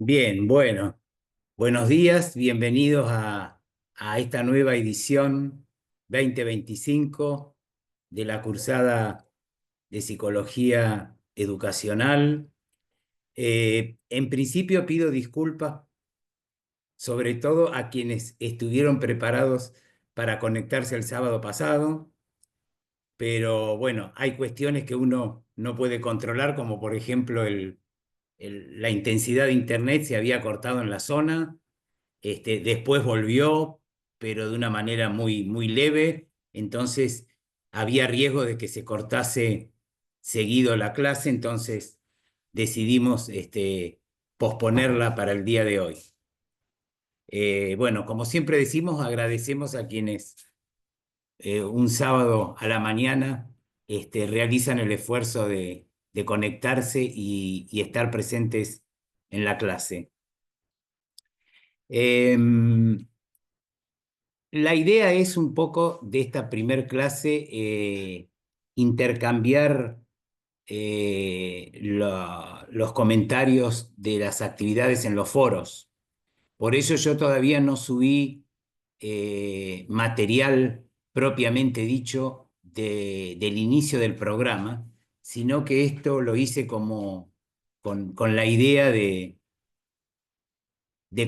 Bien, bueno, buenos días, bienvenidos a esta nueva edición 2025 de la Cursada de Psicología Educacional. En principio pido disculpas, sobre todo a quienes estuvieron preparados para conectarse el sábado pasado, pero bueno, hay cuestiones que uno no puede controlar, como por ejemplo la intensidad de Internet se había cortado en la zona. Después volvió, pero de una manera muy, muy leve, entonces había riesgo de que se cortase seguido la clase, entonces decidimos posponerla para el día de hoy. Bueno, como siempre decimos, agradecemos a quienes un sábado a la mañana realizan el esfuerzo de conectarse y estar presentes en la clase. Em, La idea es un poco de esta primer clase intercambiar los comentarios de las actividades en los foros. Por eso yo todavía no subí material propiamente dicho del inicio del programa, sino que esto lo hice como con la idea de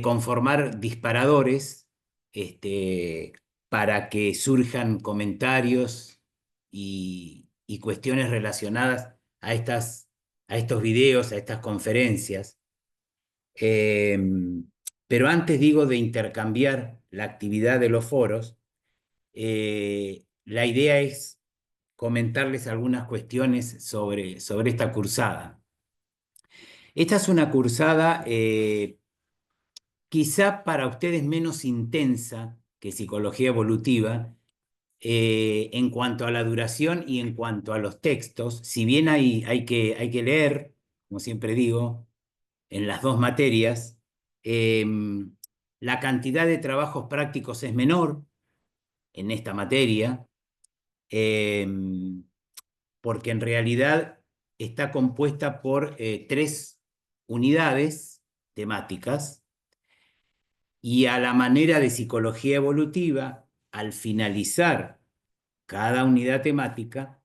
conformar disparadores para que surjan comentarios y cuestiones relacionadas a estos videos, a estas conferencias. Eh, pero antes digo de intercambiar la actividad de los foros, la idea es comentarles algunas cuestiones sobre esta cursada. Esta es una cursada quizá para ustedes menos intensa que psicología evolutiva en cuanto a la duración y en cuanto a los textos. Si bien hay que leer, como siempre digo, en las dos materias, eh, la cantidad de trabajos prácticos es menor en esta materia, eh, porque en realidad está compuesta por tres unidades temáticas y a la manera de psicología evolutiva, al finalizar cada unidad temática,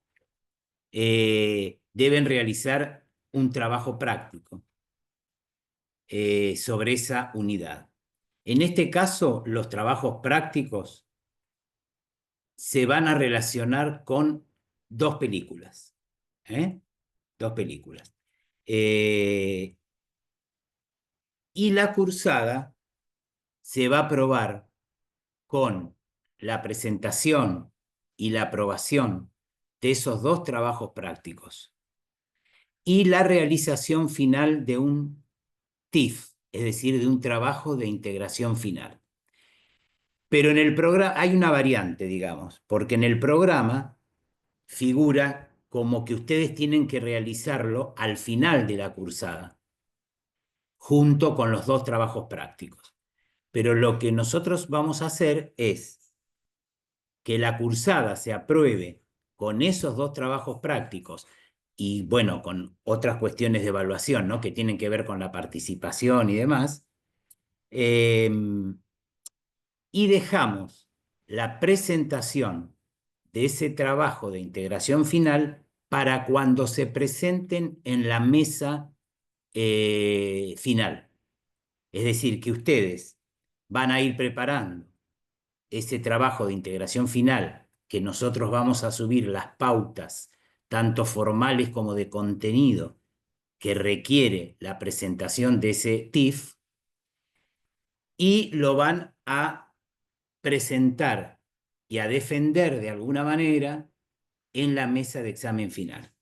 deben realizar un trabajo práctico sobre esa unidad. En este caso, los trabajos prácticos se van a relacionar con dos películas. ¿Eh? Dos películas. Eh, y la cursada se va a probar con la presentación y la aprobación de esos dos trabajos prácticos y la realización final de un TIF, es decir, de un trabajo de integración final. Pero en el programa hay una variante, digamos, porque en el programa figura como que ustedes tienen que realizarlo al final de la cursada, junto con los dos trabajos prácticos. Pero lo que nosotros vamos a hacer es que la cursada se apruebe con esos dos trabajos prácticos y, bueno, con otras cuestiones de evaluación, ¿no? Que tienen que ver con la participación y demás, eh, y dejamos la presentación de ese trabajo de integración final para cuando se presenten en la mesa final. Es decir, que ustedes van a ir preparando ese trabajo de integración final, que nosotros vamos a subir las pautas, tanto formales como de contenido, que requiere la presentación de ese TIF, y lo van a presentar y a defender de alguna manera en la mesa de examen final.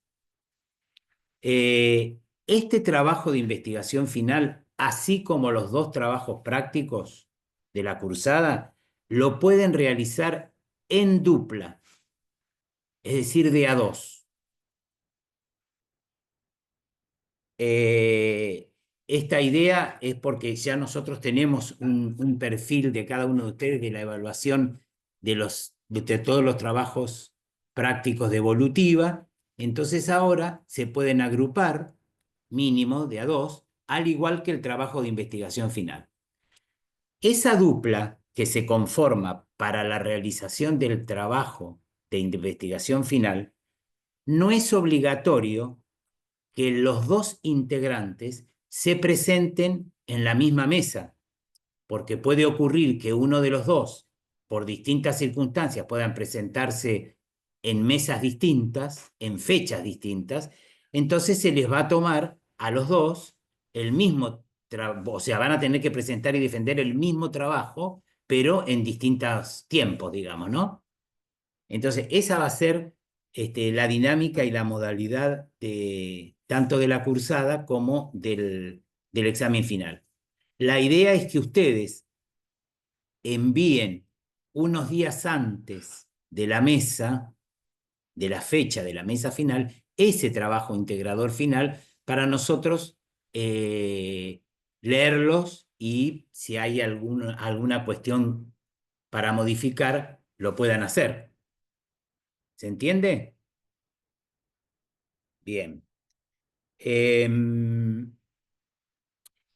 Este trabajo de investigación final, así como los dos trabajos prácticos de la cursada, lo pueden realizar en dupla, es decir, de a dos. Eh, Esta idea es porque ya nosotros tenemos un perfil de cada uno de ustedes de la evaluación de todos los trabajos prácticos de evolutiva. Entonces ahora se pueden agrupar mínimo de a dos al igual que el trabajo de investigación final. Esa dupla que se conforma para la realización del trabajo de investigación final no es obligatorio que los dos integrantes se presenten en la misma mesa, porque puede ocurrir que uno de los dos, por distintas circunstancias, puedan presentarse en mesas distintas, en fechas distintas, entonces se les va a tomar a los dos el mismo trabajo, o sea, van a tener que presentar y defender el mismo trabajo, pero en distintos tiempos, digamos, ¿no? Entonces, esa va a ser la dinámica y la modalidad tanto de la cursada como del examen final. La idea es que ustedes envíen unos días antes de la mesa, de la fecha de la mesa final, ese trabajo integrador final para nosotros leerlos y si hay alguna cuestión para modificar, lo puedan hacer. ¿Se entiende? Bien.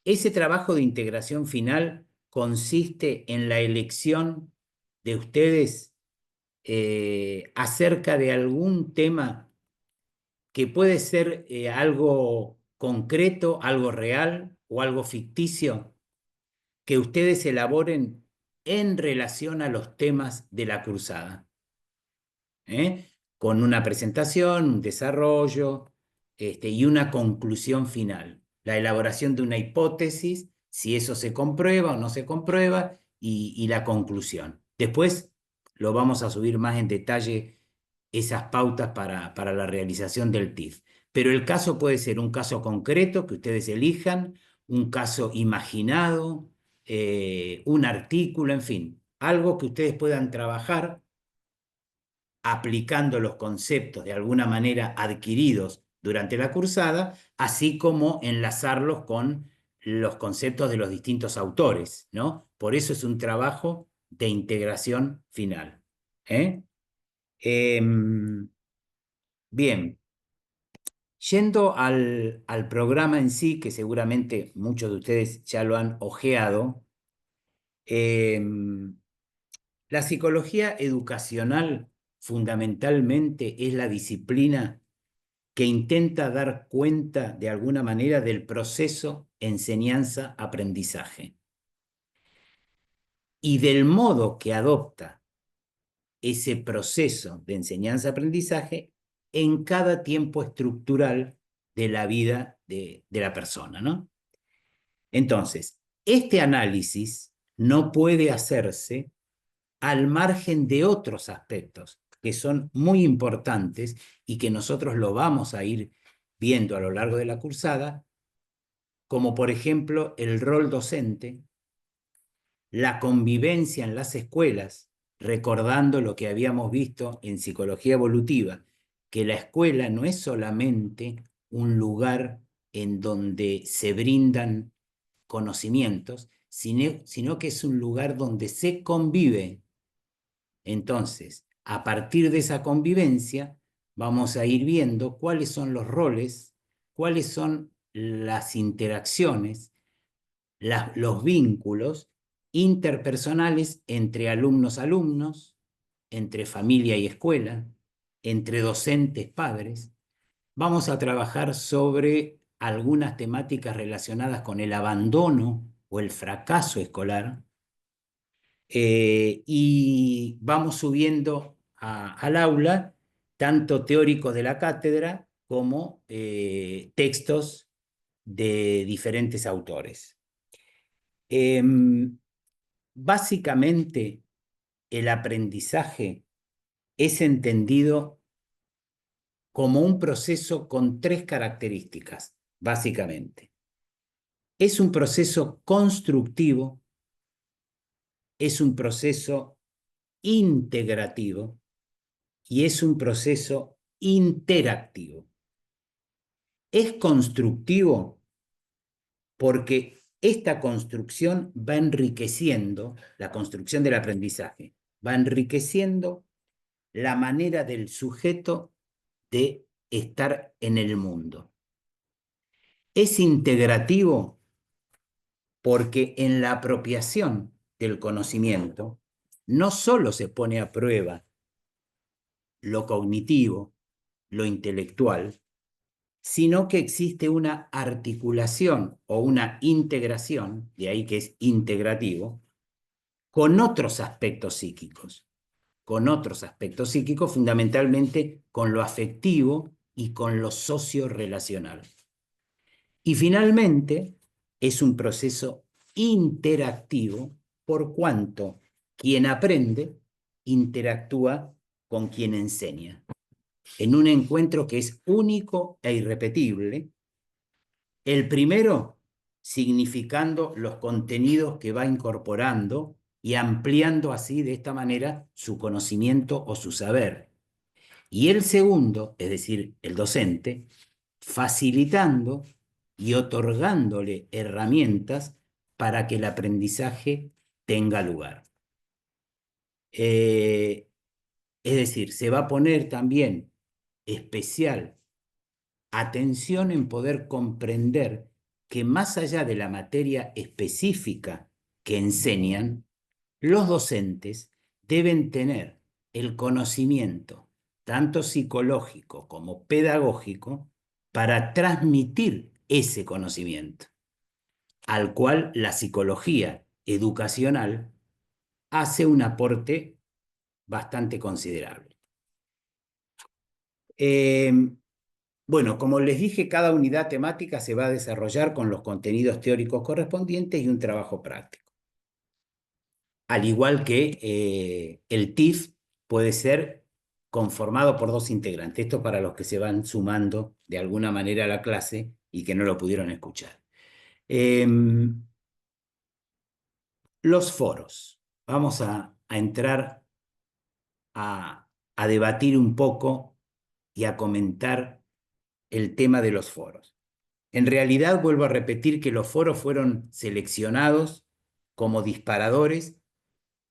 Ese trabajo de integración final consiste en la elección de ustedes acerca de algún tema que puede ser algo concreto, algo real o algo ficticio, que ustedes elaboren en relación a los temas de la cruzada. Con una presentación, un desarrollo y una conclusión final. La elaboración de una hipótesis, si eso se comprueba o no se comprueba, y la conclusión. Después lo vamos a subir más en detalle esas pautas para la realización del TIF. Pero el caso puede ser un caso concreto que ustedes elijan, un caso imaginado, un artículo, en fin, algo que ustedes puedan trabajar aplicando los conceptos de alguna manera adquiridos durante la cursada, así como enlazarlos con los conceptos de los distintos autores, ¿no? Por eso es un trabajo de integración final. ¿Eh? Bien, yendo al programa en sí, que seguramente muchos de ustedes ya lo han ojeado, la psicología educacional fundamentalmente es la disciplina que intenta dar cuenta de alguna manera del proceso enseñanza-aprendizaje y del modo que adopta ese proceso de enseñanza-aprendizaje en cada tiempo estructural de la vida de la persona, ¿no? Entonces, este análisis no puede hacerse al margen de otros aspectos que son muy importantes y que nosotros lo vamos a ir viendo a lo largo de la cursada, como por ejemplo el rol docente, la convivencia en las escuelas, recordando lo que habíamos visto en psicología evolutiva, que la escuela no es solamente un lugar en donde se brindan conocimientos, sino que es un lugar donde se convive. Entonces, a partir de esa convivencia, vamos a ir viendo cuáles son los roles, cuáles son las interacciones, los vínculos interpersonales entre alumnos-alumnos, entre familia y escuela, entre docentes-padres. Vamos a trabajar sobre algunas temáticas relacionadas con el abandono o el fracaso escolar, y vamos subiendo al aula tanto teóricos de la cátedra como textos de diferentes autores. Básicamente, el aprendizaje es entendido como un proceso con tres características, básicamente. Es un proceso constructivo, es un proceso integrativo y es un proceso interactivo. Es constructivo porque esta construcción va enriqueciendo, la construcción del aprendizaje, va enriqueciendo la manera del sujeto de estar en el mundo. Es integrativo porque en la apropiación del conocimiento no solo se pone a prueba lo cognitivo, lo intelectual, sino que existe una articulación o una integración, de ahí que es integrativo, con otros aspectos psíquicos, fundamentalmente con lo afectivo y con lo socio-relacional. Y finalmente, es un proceso interactivo por cuanto quien aprende interactúa con quien enseña, en un encuentro que es único e irrepetible. El primero, significando los contenidos que va incorporando y ampliando así de esta manera su conocimiento o su saber. Y el segundo, es decir, el docente, facilitando y otorgándole herramientas para que el aprendizaje tenga lugar. Es decir, se va a poner también especial atención en poder comprender que más allá de la materia específica que enseñan, los docentes deben tener el conocimiento, tanto psicológico como pedagógico, para transmitir ese conocimiento, al cual la psicología educacional hace un aporte bastante considerable. Bueno, como les dije, cada unidad temática se va a desarrollar con los contenidos teóricos correspondientes y un trabajo práctico. Al igual que el TIF puede ser conformado por 2 integrantes. Esto para los que se van sumando de alguna manera a la clase y que no lo pudieron escuchar. Los foros. Vamos a entrar a debatir un poco y a comentar el tema de los foros. En realidad, vuelvo a repetir que los foros fueron seleccionados como disparadores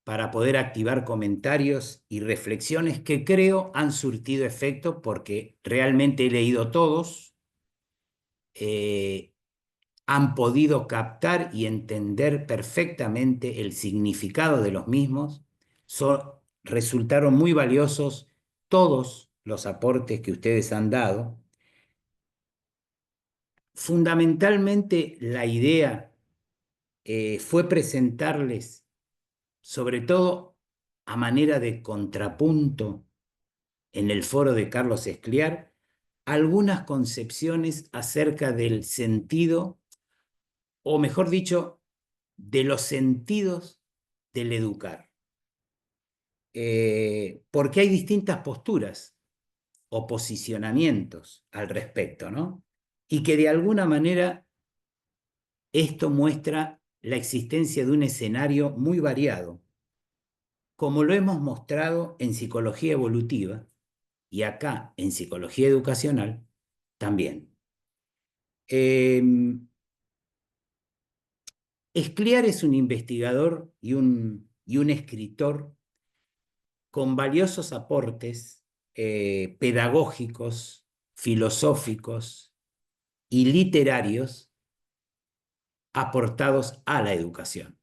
para poder activar comentarios y reflexiones que creo han surtido efecto porque realmente he leído todos, han podido captar y entender perfectamente el significado de los mismos, resultaron muy valiosos todos los aportes que ustedes han dado. Fundamentalmente la idea fue presentarles, sobre todo a manera de contrapunto en el foro de Carlos Escliar, algunas concepciones acerca del sentido, o mejor dicho, de los sentidos del educar. Porque hay distintas posturas o posicionamientos al respecto, ¿no? Y que de alguna manera esto muestra la existencia de un escenario muy variado, como lo hemos mostrado en psicología evolutiva y acá en psicología educacional también. Escliar es un investigador y un escritor con valiosos aportes pedagógicos, filosóficos y literarios aportados a la educación.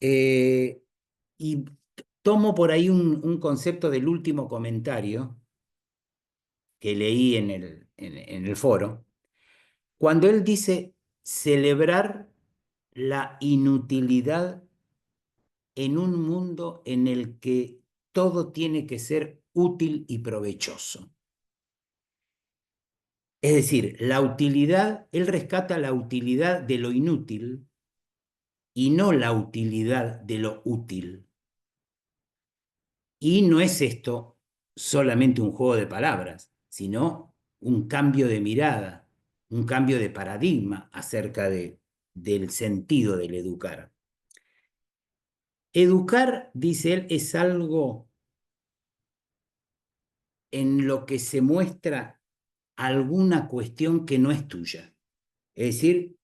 Y tomo por ahí un concepto del último comentario que leí en el foro, cuando él dice celebrar la inutilidad en un mundo en el que todo tiene que ser útil y provechoso. Es decir, la utilidad, él rescata la utilidad de lo inútil y no la utilidad de lo útil. Y no es esto solamente un juego de palabras, sino un cambio de mirada, un cambio de paradigma acerca del sentido del educar. Educar, dice él, es algo en lo que se muestra alguna cuestión que no es tuya. Es decir,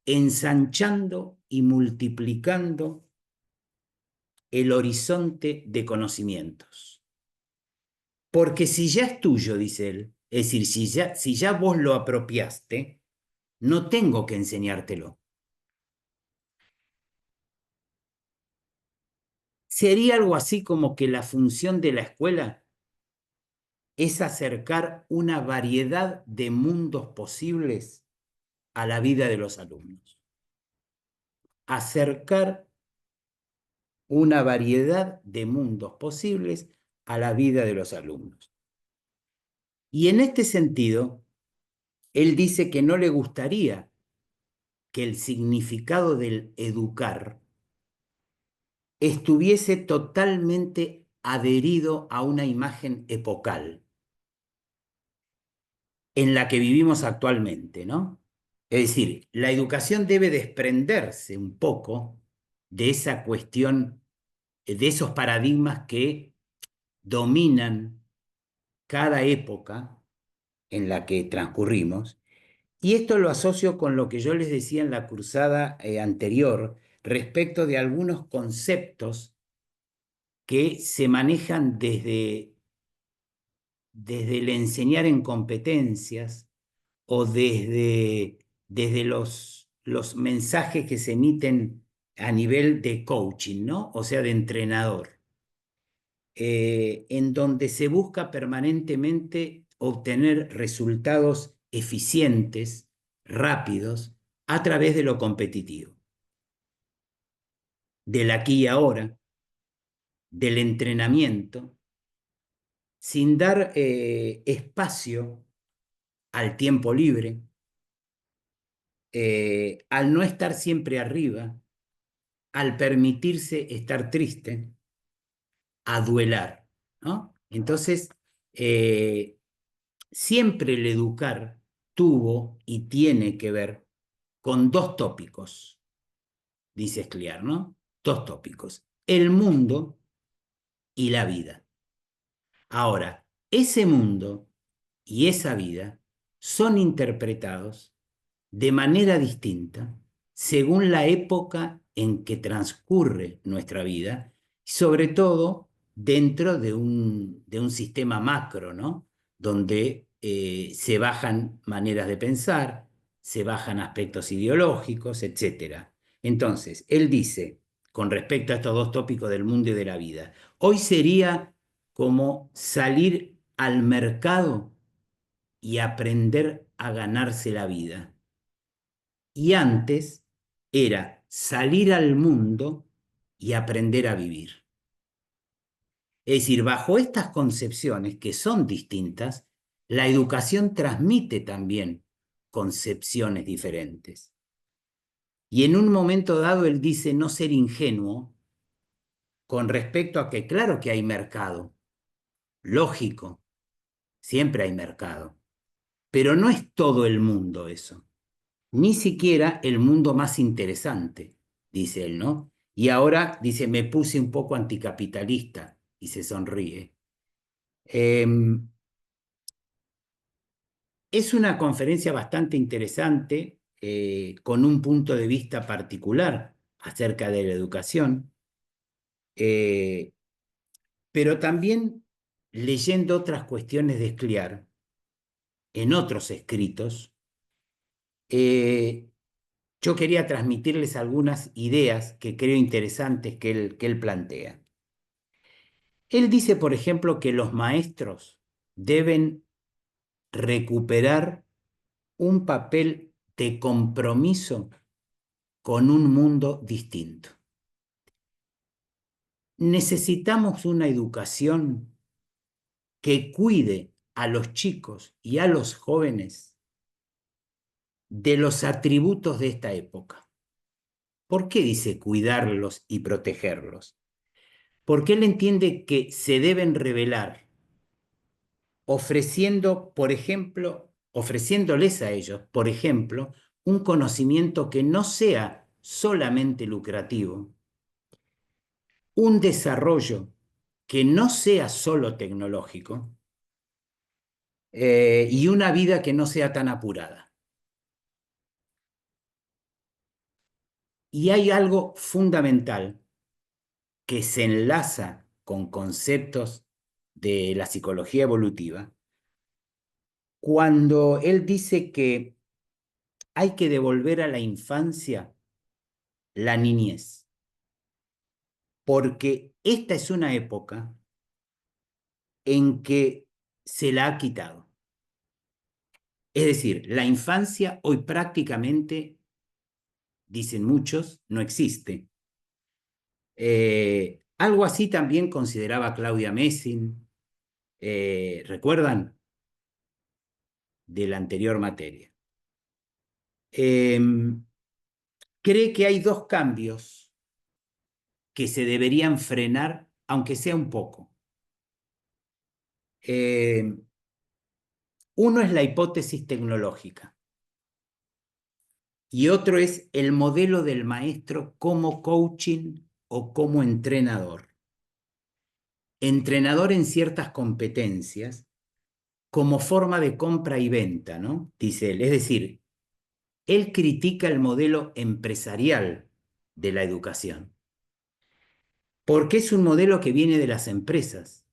ensanchando y multiplicando el horizonte de conocimientos. Porque si ya es tuyo, dice él, Es decir, si ya vos lo apropiaste, no tengo que enseñártelo. Sería algo así como que la función de la escuela es acercar una variedad de mundos posibles a la vida de los alumnos. Acercar una variedad de mundos posibles a la vida de los alumnos. Y en este sentido, él dice que no le gustaría que el significado del educar estuviese totalmente adherido a una imagen epocal en la que vivimos actualmente, ¿no? Es decir, la educación debe desprenderse un poco de esa cuestión, de esos paradigmas que dominan cada época en la que transcurrimos. Y esto lo asocio con lo que yo les decía en la cursada anterior respecto de algunos conceptos que se manejan desde el enseñar en competencias o desde los mensajes que se emiten a nivel de coaching, ¿no? O sea, de entrenador, en donde se busca permanentemente obtener resultados eficientes, rápidos, a través de lo competitivo, del aquí y ahora, del entrenamiento, sin dar espacio al tiempo libre, al no estar siempre arriba, al permitirse estar triste, a duelar, ¿no? Entonces, eh, siempre el educar tuvo y tiene que ver con dos tópicos, dice Scliar, ¿no? Dos tópicos, el mundo y la vida. Ahora, ese mundo y esa vida son interpretados de manera distinta según la época en que transcurre nuestra vida, sobre todo dentro de un sistema macro, ¿no? Donde se bajan maneras de pensar, se bajan aspectos ideológicos, etcétera. Entonces, él dice, con respecto a estos dos tópicos del mundo y de la vida, hoy sería como salir al mercado y aprender a ganarse la vida. Y antes era salir al mundo y aprender a vivir. Es decir, bajo estas concepciones que son distintas, la educación transmite también concepciones diferentes. Y en un momento dado él dice no ser ingenuo con respecto a que claro que hay mercado, lógico, siempre hay mercado, pero no es todo el mundo eso. Ni siquiera el mundo más interesante, dice él, ¿no? Y ahora dice, me puse un poco anticapitalista y se sonríe. Es una conferencia bastante interesante, con un punto de vista particular acerca de la educación, eh, pero también leyendo otras cuestiones de Scliar en otros escritos. eh, Yo quería transmitirles algunas ideas que creo interesantes que él plantea. Él dice, por ejemplo, que los maestros deben recuperar un papel de compromiso con un mundo distinto. Necesitamos una educación que cuide a los chicos y a los jóvenes de los atributos de esta época. ¿Por qué dice cuidarlos y protegerlos? Porque él entiende que se deben revelar ofreciendo, por ejemplo, ofreciéndoles a ellos, por ejemplo, un conocimiento que no sea solamente lucrativo, un desarrollo que no sea solo tecnológico, y una vida que no sea tan apurada. Y hay algo fundamental que se enlaza con conceptos de la psicología evolutiva, cuando él dice que hay que devolver a la infancia la niñez, porque esta es una época en que se la ha quitado. Es decir, la infancia hoy prácticamente, dicen muchos, no existe. Algo así también consideraba Claudia Messing, ¿recuerdan? De la anterior materia. Cree que hay dos cambios que se deberían frenar, aunque sea un poco. Uno es la hipótesis tecnológica y otro es el modelo del maestro como coaching o como entrenador. Entrenador en ciertas competencias como forma de compra y venta, ¿no? Dice él. Es decir, él critica el modelo empresarial de la educación, porque es un modelo que viene de las empresas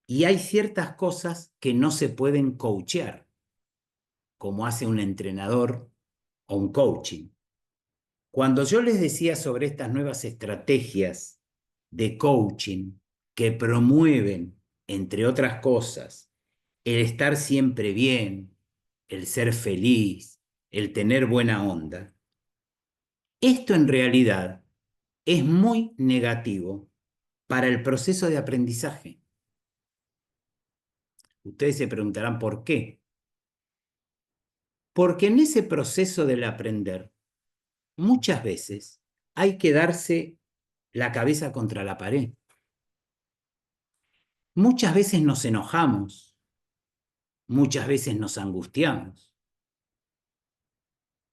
y hay ciertas cosas que no se pueden coachear, como hace un entrenador o un coaching. Cuando yo les decía sobre estas nuevas estrategias de coaching que promueven, entre otras cosas, el estar siempre bien, el ser feliz, el tener buena onda, esto en realidad es muy negativo para el proceso de aprendizaje. Ustedes se preguntarán por qué. Porque en ese proceso del aprender, muchas veces hay que darse la cabeza contra la pared. Muchas veces nos enojamos, muchas veces nos angustiamos.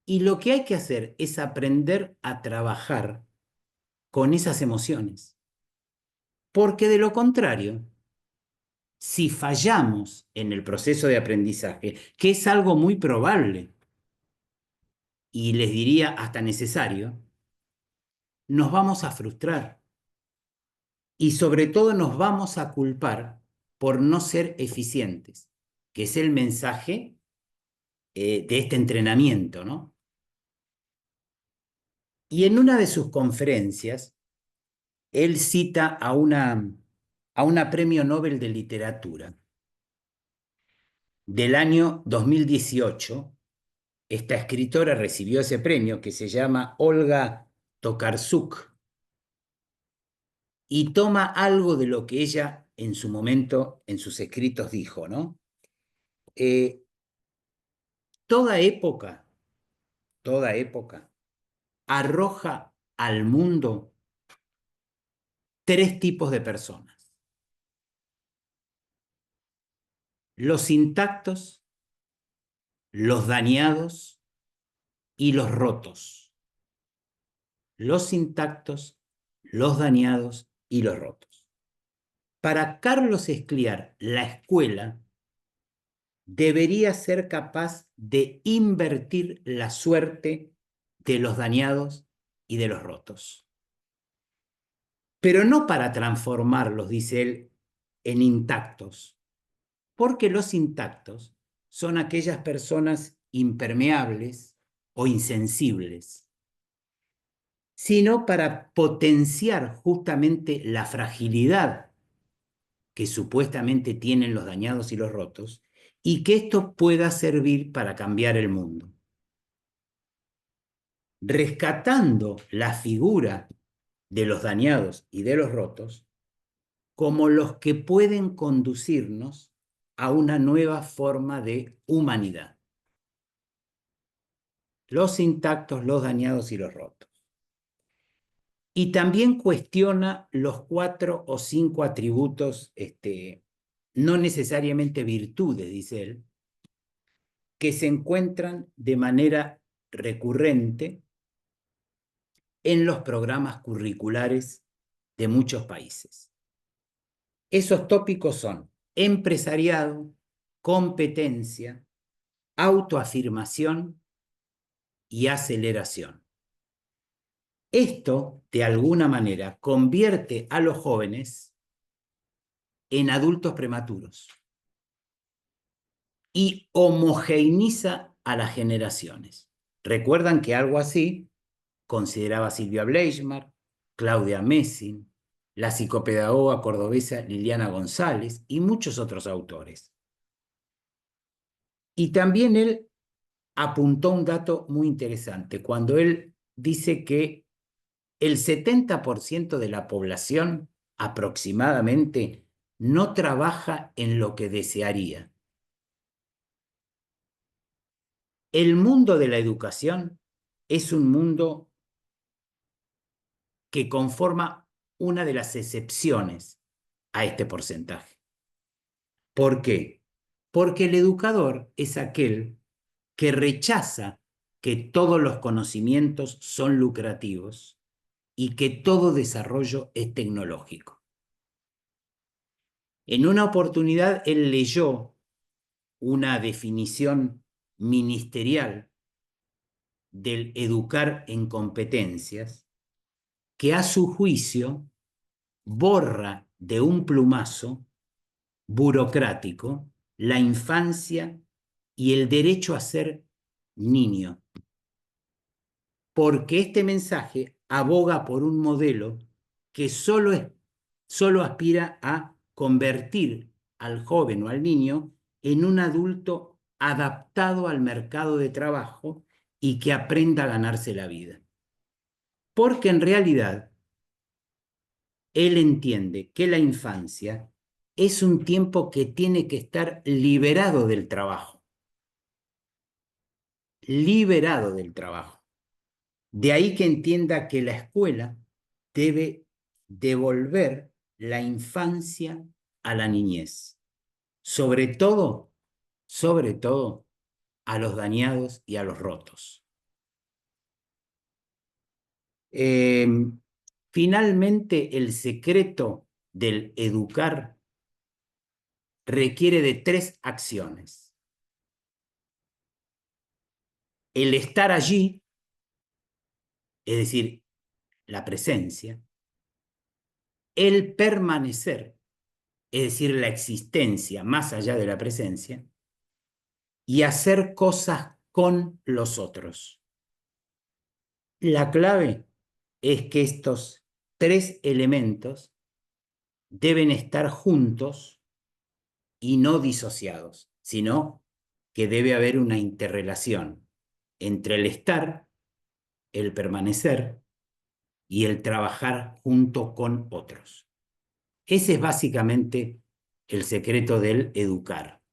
Y lo que hay que hacer es aprender a trabajar con esas emociones. Porque de lo contrario, si fallamos en el proceso de aprendizaje, que es algo muy probable, y les diría hasta necesario, nos vamos a frustrar y sobre todo nos vamos a culpar por no ser eficientes, que es el mensaje de este entrenamiento, ¿no? Y en una de sus conferencias, él cita a una premio Nobel de Literatura del año 2018. Esta escritora recibió ese premio que se llama Olga Tokarczuk y toma algo de lo que ella en su momento, en sus escritos, dijo, ¿no? Eh, toda época, toda época, arroja al mundo tres tipos de personas: los intactos, los dañados y los rotos. Los intactos, los dañados y los rotos. Para Carlos Escliar, la escuela debería ser capaz de invertir la suerte de los dañados y de los rotos. Pero no para transformarlos, dice él, en intactos, porque los intactos son aquellas personas impermeables o insensibles, sino para potenciar justamente la fragilidad que supuestamente tienen los dañados y los rotos, y que esto pueda servir para cambiar el mundo. Rescatando la figura de los dañados y de los rotos como los que pueden conducirnos a una nueva forma de humanidad. Los intactos, los dañados y los rotos. Y también cuestiona los 4 o 5 atributos, no necesariamente virtudes, dice él, que se encuentran de manera recurrente en los programas curriculares de muchos países. Esos tópicos son empresariado, competencia, autoafirmación y aceleración. Esto, de alguna manera, convierte a los jóvenes en adultos prematuros. y homogeneiza a las generaciones. Recuerdan que algo así consideraba Silvia Bleichmar, Claudia Messing, la psicopedagoga cordobesa Liliana González y muchos otros autores. Y también él apuntó un dato muy interesante cuando él dice que el 70% de la población aproximadamente no trabaja en lo que desearía. El mundo de la educación es un mundo que conforma una de las excepciones a este porcentaje. ¿Por qué? Porque el educador es aquel que rechaza que todos los conocimientos son lucrativos y que todo desarrollo es tecnológico. En una oportunidad él leyó una definición ministerial del educar en competencias que a su juicio borra de un plumazo burocrático la infancia y el derecho a ser niño, porque este mensaje aboga por un modelo que solo aspira a convertir al joven o al niño en un adulto adaptado al mercado de trabajo y que aprenda a ganarse la vida. Porque en realidad él entiende que la infancia es un tiempo que tiene que estar liberado del trabajo, liberado del trabajo. De ahí que entienda que la escuela debe devolver la infancia a la niñez, sobre todo a los dañados y a los rotos. Eh, Finalmente, el secreto del educar requiere de 3 acciones. El estar allí, es decir, la presencia, el permanecer, es decir, la existencia más allá de la presencia, y hacer cosas con los otros. La clave es que estos 3 elementos deben estar juntos y no disociados, sino que debe haber una interrelación entre el estar, el permanecer y el trabajar junto con otros. Ese es básicamente el secreto del educar.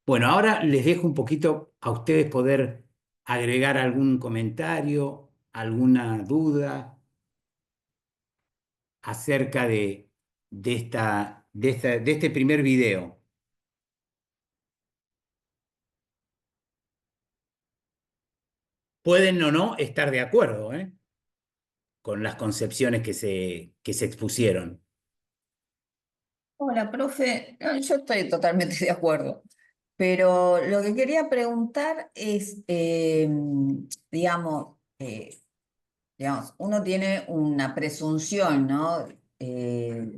Bueno, ahora les dejo un poquito a ustedes poder agregar algún comentario, alguna duda acerca de este primer video. Pueden o no estar de acuerdo, con las concepciones que se expusieron. Hola, profe. No, yo estoy totalmente de acuerdo, pero lo que quería preguntar es, digamos, uno tiene una presunción, ¿no?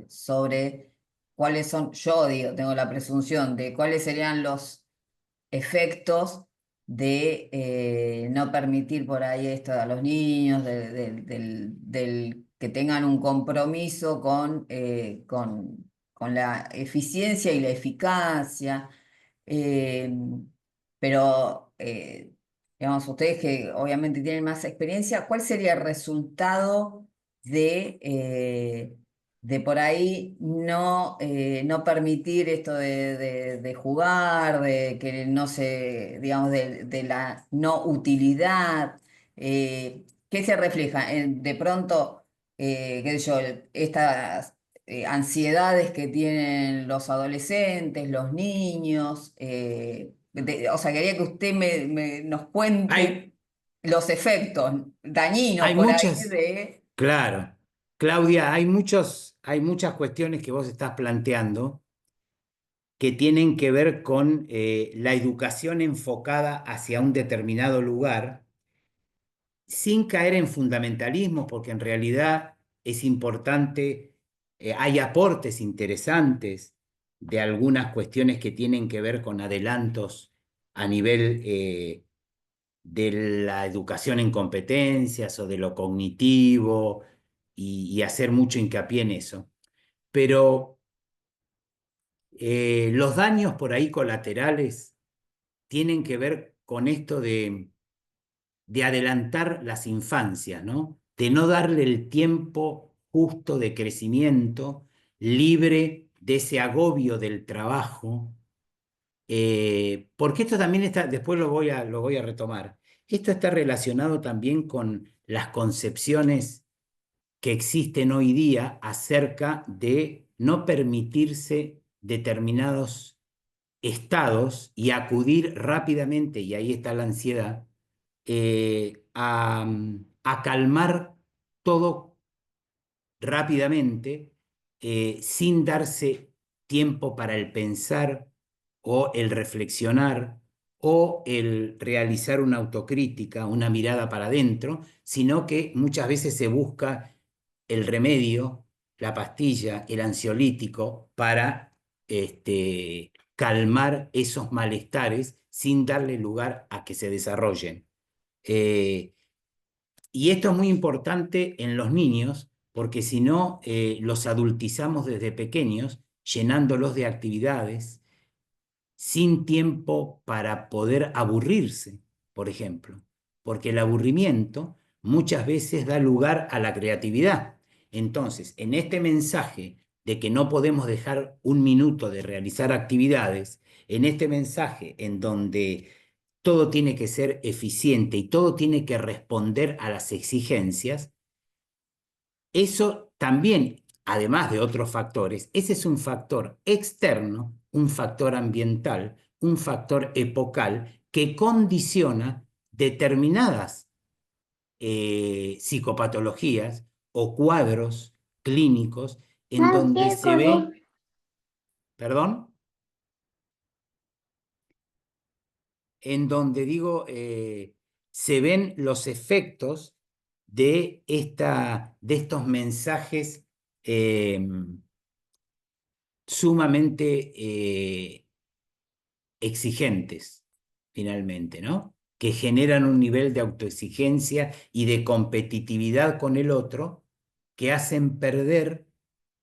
Sobre cuáles son, yo digo, tengo la presunción de cuáles serían los efectos de no permitir por ahí esto a los niños, del que tengan un compromiso con la eficiencia y la eficacia. eh, pero, digamos, ustedes que obviamente tienen más experiencia, ¿cuál sería el resultado de por ahí no permitir esto de jugar, de que no se, digamos, de la no utilidad? ¿Qué se refleja? De pronto, qué sé yo, estas ansiedades que tienen los adolescentes, los niños. O sea, quería que usted nos cuente Hay, los efectos dañinos hay por ahí muchas, de... claro, Claudia, hay muchas cuestiones que vos estás planteando que tienen que ver con la educación enfocada hacia un determinado lugar, sin caer en fundamentalismo, porque en realidad es importante, hay aportes interesantes, de algunas cuestiones que tienen que ver con adelantos a nivel de la educación en competencias o de lo cognitivo y hacer mucho hincapié en eso. Pero los daños por ahí colaterales tienen que ver con esto de adelantar las infancias, ¿no? De no darle el tiempo justo de crecimiento, libre de ese agobio del trabajo, porque esto también está, después lo voy a retomar, esto está relacionado también con las concepciones que existen hoy día acerca de no permitirse determinados estados y acudir rápidamente, y ahí está la ansiedad, a calmar todo rápidamente, sin darse tiempo para el pensar o el reflexionar o el realizar una autocrítica, una mirada para adentro, sino que muchas veces se busca el remedio, la pastilla, el ansiolítico para calmar esos malestares sin darle lugar a que se desarrollen. Eh, y esto es muy importante en los niños, porque si no, los adultizamos desde pequeños, llenándolos de actividades, sin tiempo para poder aburrirse, por ejemplo, porque el aburrimiento muchas veces da lugar a la creatividad. Entonces, en este mensaje de que no podemos dejar un minuto de realizar actividades, en este mensaje en donde todo tiene que ser eficiente y todo tiene que responder a las exigencias, eso también, además de otros factores, ese es un factor externo, un factor ambiental, un factor epocal que condiciona determinadas psicopatologías o cuadros clínicos en donde se ve, perdón, en donde digo, se ven los efectos de estos mensajes eh, sumamente exigentes, finalmente, ¿no? Que generan un nivel de autoexigencia y de competitividad con el otro que hacen perder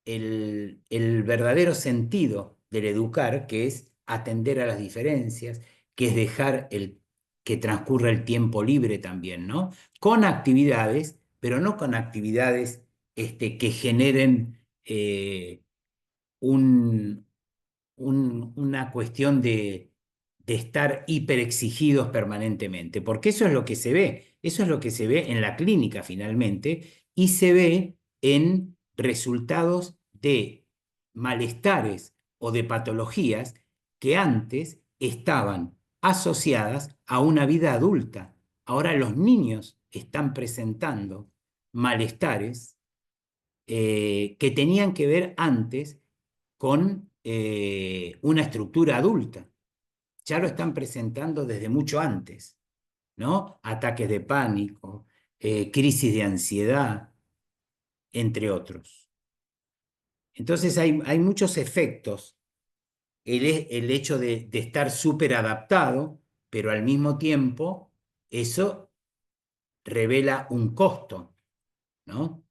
el verdadero sentido del educar, que es atender a las diferencias, que es dejar que transcurra el tiempo libre también, ¿no? Con actividades, pero no con actividades que generen un, una cuestión de estar hiperexigidos permanentemente, porque eso es lo que se ve, eso es lo que se ve en la clínica finalmente, y se ve en resultados de malestares o de patologías que antes estaban asociadas a una vida adulta. Ahora los niños están presentando malestares que tenían que ver antes con una estructura adulta. Ya lo están presentando desde mucho antes, ¿no? Ataques de pánico, crisis de ansiedad, entre otros. Entonces hay muchos efectos. El hecho de estar súper adaptado, pero al mismo tiempo eso revela un costo, ¿no?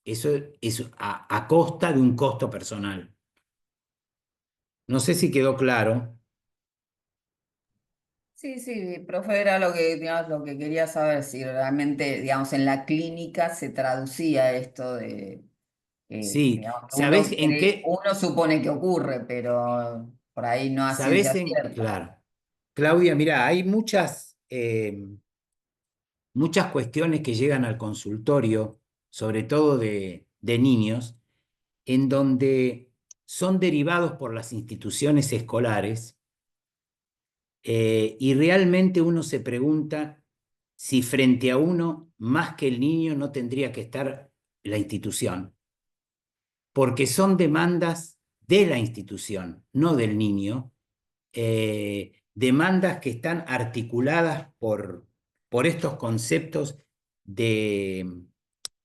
Eso es a costa de un costo personal. No sé si quedó claro. Sí, sí, profe, era lo que, digamos, lo que quería saber, si realmente, digamos, en la clínica se traducía esto de, Sí, digamos, que ¿sabés en qué? uno supone que ocurre, pero por ahí no a ¿Sabés ciencia en? cierta. Claro. Claudia, mira, hay muchas cuestiones que llegan al consultorio, sobre todo de niños, en donde son derivados por las instituciones escolares, y realmente uno se pregunta si frente a uno, más que el niño, no tendría que estar la institución, porque son demandas de la institución, no del niño, demandas que están articuladas por estos conceptos de,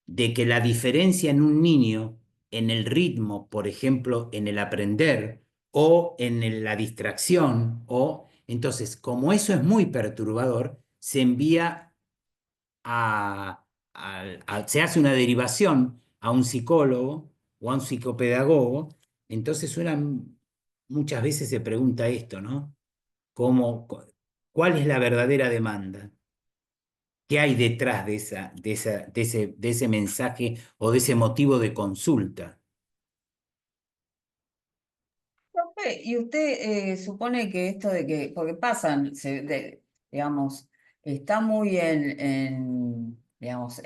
de que la diferencia en un niño, en el ritmo, por ejemplo, en el aprender, o en la distracción, o entonces, como eso es muy perturbador, se envía se hace una derivación a un psicólogo o a un psicopedagogo, entonces muchas veces se pregunta esto, ¿no? ¿Cuál es la verdadera demanda? ¿Qué hay detrás de ese mensaje o de ese motivo de consulta? Profe, y usted supone que esto de que, porque pasan, digamos, está muy digamos,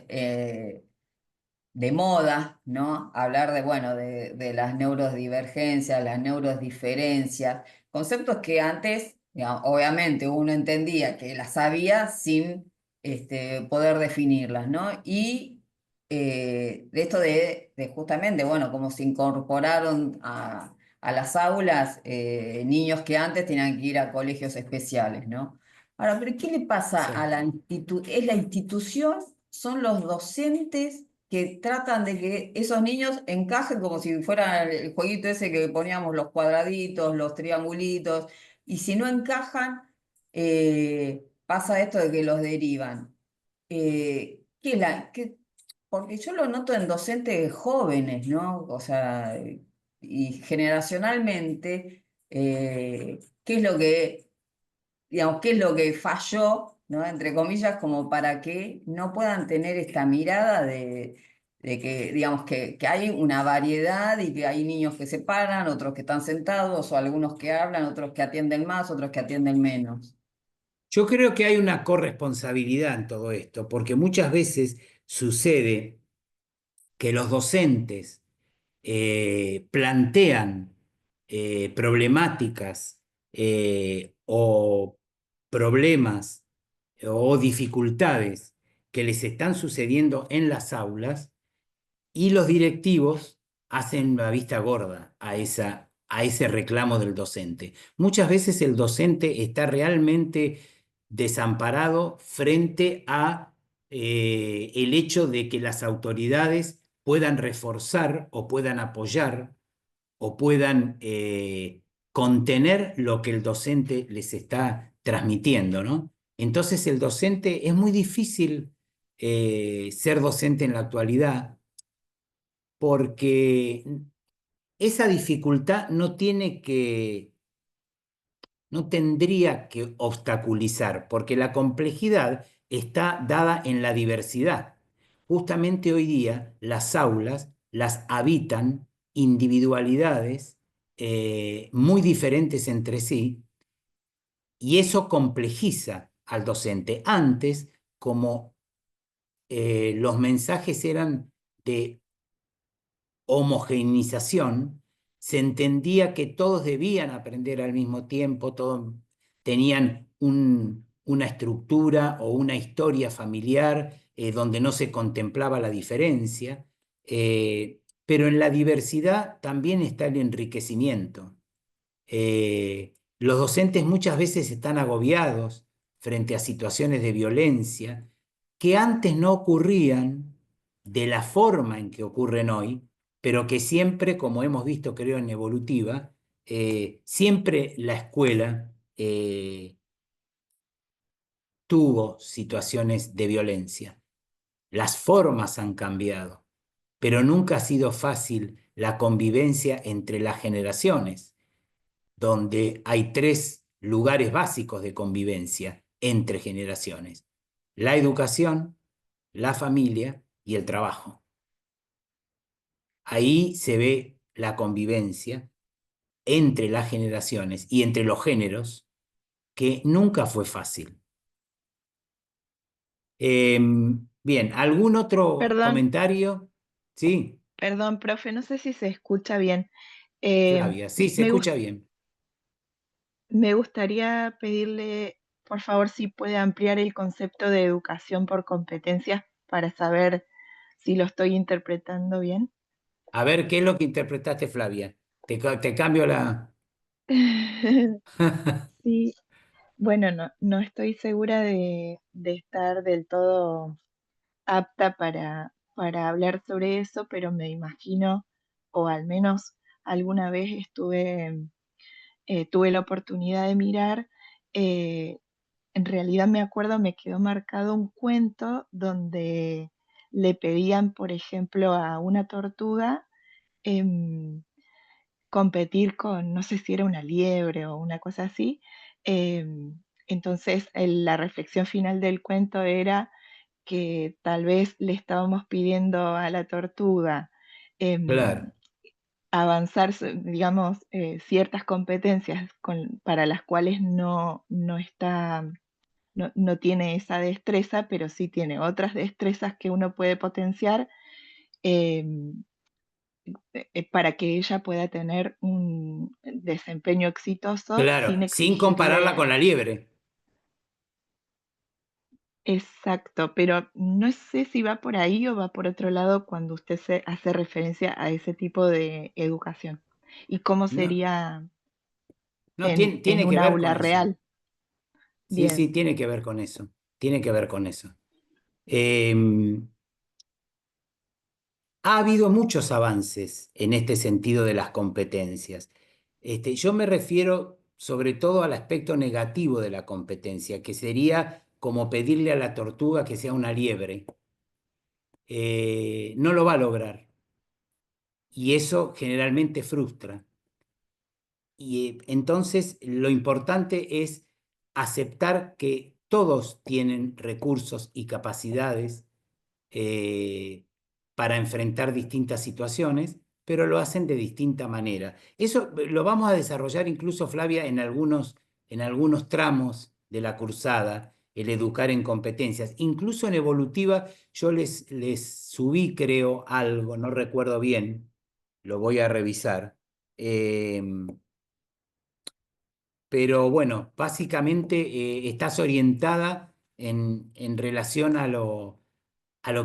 de moda, ¿no? Hablar de, bueno, de las neurodivergencias, las neurodiferencias, conceptos que antes, digamos, obviamente uno entendía que las había sin poder definirlas, ¿no? Y de esto de justamente, bueno, como se incorporaron a las aulas niños que antes tenían que ir a colegios especiales, ¿no? Ahora, pero ¿qué le pasa a Sí, la institución? ¿Es la institución? ¿Son los docentes que tratan de que esos niños encajen como si fuera el jueguito ese que poníamos los cuadraditos, los triangulitos, y si no encajan, pasa esto de que los derivan? ¿Qué es porque yo lo noto en docentes jóvenes, ¿no? O sea, y generacionalmente, ¿qué es lo que digamos, qué es lo que falló, ¿no? Entre comillas, como para que no puedan tener esta mirada de que, digamos, que hay una variedad y que hay niños que se paran, otros que están sentados, o algunos que hablan, otros que atienden más, otros que atienden menos. yo creo que hay una corresponsabilidad en todo esto, porque muchas veces sucede que los docentes plantean problemáticas o problemas o dificultades que les están sucediendo en las aulas y los directivos hacen la vista gorda a ese reclamo del docente. Muchas veces el docente está realmente desamparado frente a el hecho de que las autoridades puedan reforzar o puedan apoyar o puedan contener lo que el docente les está transmitiendo, ¿no? Entonces el docente, es muy difícil ser docente en la actualidad porque esa dificultad no tendría que obstaculizar, porque la complejidad está dada en la diversidad. Justamente hoy día las aulas las habitan individualidades muy diferentes entre sí y eso complejiza al docente. Antes, como los mensajes eran de homogeneización, se entendía que todos debían aprender al mismo tiempo, todos tenían una estructura o una historia familiar donde no se contemplaba la diferencia, pero en la diversidad también está el enriquecimiento. Los docentes muchas veces están agobiados frente a situaciones de violencia que antes no ocurrían de la forma en que ocurren hoy, pero que siempre, como hemos visto, creo, en evolutiva, siempre la escuela tuvo situaciones de violencia. Las formas han cambiado, pero nunca ha sido fácil la convivencia entre las generaciones donde hay tres lugares básicos de convivencia entre generaciones: la educación, la familia y el trabajo. Ahí se ve la convivencia entre las generaciones y entre los géneros, que nunca fue fácil. Bien, ¿algún otro Perdón, comentario? Sí, perdón, profe, no sé si se escucha bien. Eh, Flavia, sí, se me gus- escucha bien. Me gustaría pedirle, por favor, si puede ampliar el concepto de educación por competencias para saber si lo estoy interpretando bien. A ver, ¿qué es lo que interpretaste, Flavia? Te cambio la... Sí, bueno, no estoy segura de estar del todo apta para hablar sobre eso, pero me imagino, o al menos alguna vez estuve tuve la oportunidad de mirar, eh, en realidad me acuerdo, me quedó marcado un cuento donde le pedían, por ejemplo, a una tortuga, em, competir con, no sé si era una liebre o una cosa así. Entonces, la reflexión final del cuento era que tal vez le estábamos pidiendo a la tortuga em, Claro, avanzar, digamos, ciertas competencias para las cuales no está, no tiene esa destreza, pero sí tiene otras destrezas que uno puede potenciar, em, para que ella pueda tener un desempeño exitoso sin claro, sin compararla exigirle. con la liebre. Exacto, pero no sé si va por ahí o va por otro lado cuando usted se hace referencia a ese tipo de educación. ¿Y cómo No, sería no, en tiene que un ver con aula eso. real? Sí, sí, Bien, tiene que ver con eso. Tiene que ver con eso. Eh, Ha habido muchos avances en este sentido de las competencias. Yo me refiero sobre todo al aspecto negativo de la competencia, que sería como pedirle a la tortuga que sea una liebre. No lo va a lograr y eso generalmente frustra. Y entonces lo importante es aceptar que todos tienen recursos y capacidades eh, para enfrentar distintas situaciones, pero lo hacen de distinta manera. Eso lo vamos a desarrollar incluso, Flavia, en algunos tramos de la cursada, el educar en competencias. Incluso en evolutiva yo les subí, creo, algo, no recuerdo bien, lo voy a revisar. Pero bueno, básicamente estás orientada en relación a lo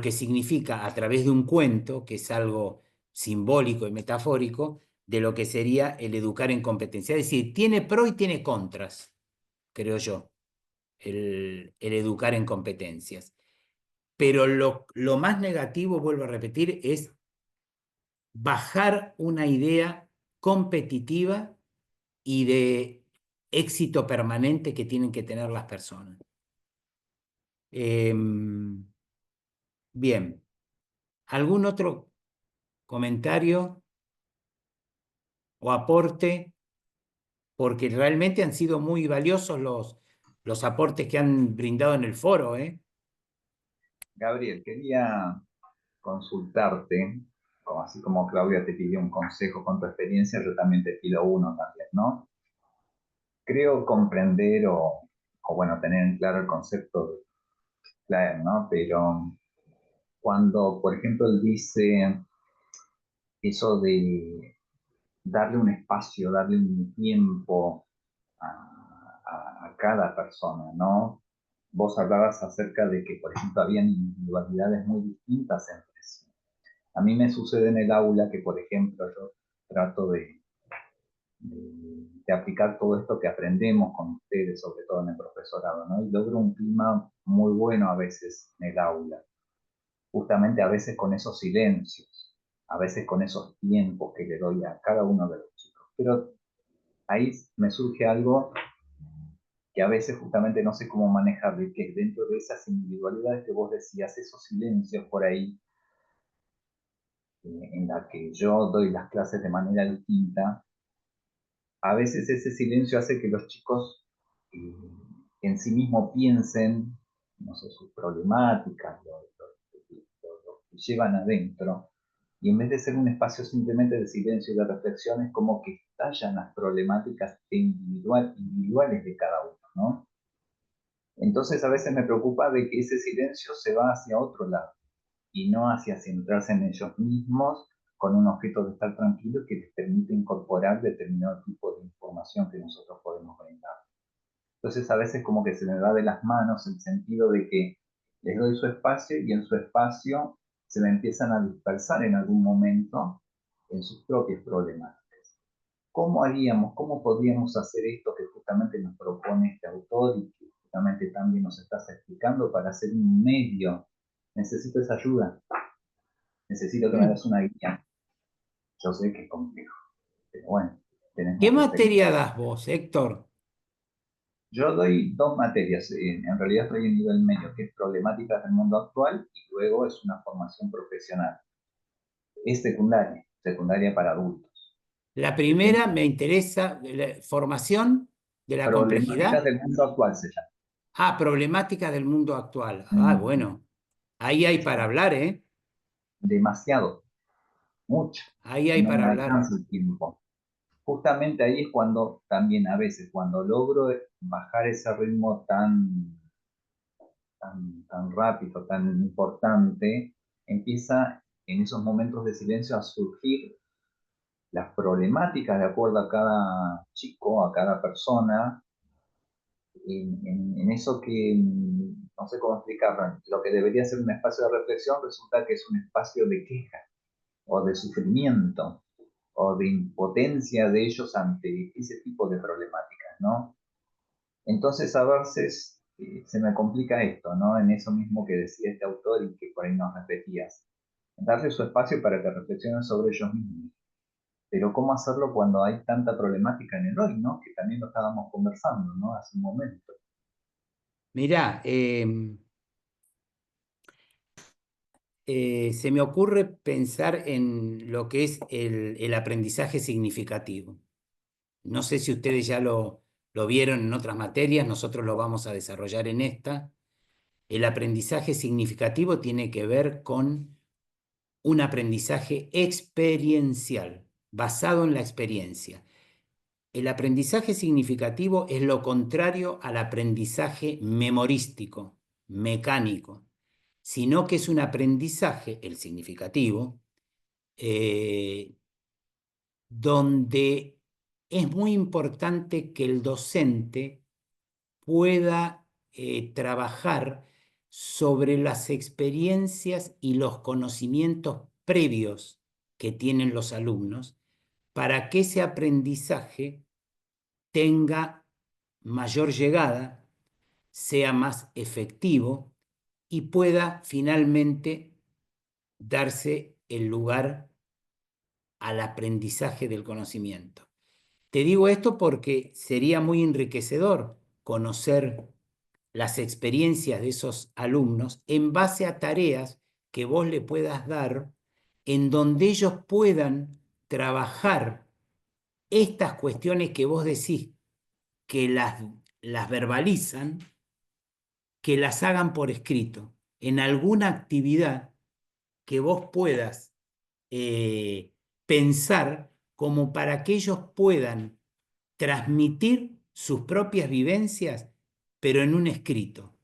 que significa a través de un cuento, que es algo simbólico y metafórico, de lo que sería el educar en competencia. Es decir, tiene pro y tiene contras, creo yo, el educar en competencias. Pero lo más negativo, vuelvo a repetir, es bajar una idea competitiva y de éxito permanente que tienen que tener las personas. Bien, ¿algún otro comentario o aporte? Porque realmente han sido muy valiosos los aportes que han brindado en el foro, ¿eh? Gabriel, quería consultarte, como así como Claudia te pidió un consejo con tu experiencia, yo también te pido uno también, ¿no? Creo comprender o bueno, tener en claro el concepto de Claire, ¿no? Pero cuando, por ejemplo, él dice eso de darle un espacio, darle un tiempo a cada persona, ¿no? Vos hablabas acerca de que, por ejemplo, habían individualidades muy distintas entre sí. A mí me sucede en el aula que, por ejemplo, yo trato de aplicar todo esto que aprendemos con ustedes, sobre todo en el profesorado, ¿no? Y logro un clima muy bueno a veces en el aula, justamente a veces con esos silencios, a veces con esos tiempos que le doy a cada uno de los chicos. Pero ahí me surge algo que a veces justamente no sé cómo manejarlo, y que dentro de esas individualidades que vos decías, esos silencios por ahí, en la que yo doy las clases de manera distinta, a veces ese silencio hace que los chicos eh, en sí mismos piensen, no sé, sus problemáticas, lo que llevan adentro, y en vez de ser un espacio simplemente de silencio y de reflexión, es como que estallan las problemáticas individuales de cada uno, ¿no? Entonces a veces me preocupa de que ese silencio se va hacia otro lado y no hacia centrarse en ellos mismos con un objeto de estar tranquilo que les permite incorporar determinado tipo de información que nosotros podemos brindar. Entonces a veces como que se me va de las manos el sentido de que les doy su espacio y en su espacio se me empiezan a dispersar en algún momento en sus propios problemas. ¿Cómo haríamos, cómo podríamos hacer esto que justamente nos propone este autor y que justamente también nos estás explicando para hacer un medio? Necesito esa ayuda, necesito que me mm, des una guía. Yo sé que es complejo, pero bueno. tenés ¿Qué mucha experiencia. materia das vos, Héctor? Yo doy dos materias, en realidad estoy en nivel medio, que es problemáticas del mundo actual y luego es una formación profesional. Es secundaria, secundaria para adultos. La El tema, primera me interesa, la formación de la problemáticas complejidad. del mundo actual se llama. Ah, problemáticas del mundo actual. Ah, Mm, bueno, ahí hay para está hablar, ¿eh? demasiado, mucho. Ahí hay No para me hablar. alcanza el tiempo. Justamente ahí es cuando también a veces, cuando logro bajar ese ritmo tan rápido, tan importante, empieza en esos momentos de silencio a surgir las problemáticas de acuerdo a cada chico, a cada persona, en eso que no sé cómo explicarlo, lo que debería ser un espacio de reflexión resulta que es un espacio de queja o de sufrimiento o de impotencia de ellos ante ese tipo de problemáticas, ¿no? Entonces a veces se me complica esto, ¿no? En eso mismo que decía este autor y que por ahí nos repetías, darle su espacio para que reflexionen sobre ellos mismos. Pero ¿cómo hacerlo cuando hay tanta problemática en el hoy, ¿no? Que también lo estábamos conversando, ¿no? Hace un momento. Mirá, se me ocurre pensar en lo que es el aprendizaje significativo. No sé si ustedes ya lo vieron en otras materias, nosotros lo vamos a desarrollar en esta. El aprendizaje significativo tiene que ver con un aprendizaje experiencial, basado en la experiencia. El aprendizaje significativo es lo contrario al aprendizaje memorístico, mecánico, sino que es un aprendizaje, el significativo, eh, donde es muy importante que el docente pueda trabajar sobre las experiencias y los conocimientos previos que tienen los alumnos para que ese aprendizaje tenga mayor llegada, sea más efectivo y pueda finalmente darse el lugar al aprendizaje del conocimiento. Te digo esto porque sería muy enriquecedor conocer las experiencias de esos alumnos en base a tareas que vos le puedas dar en donde ellos puedan trabajar estas cuestiones que vos decís que las verbalizan, que las hagan por escrito, en alguna actividad que vos puedas pensar como para que ellos puedan transmitir sus propias vivencias, pero en un escrito.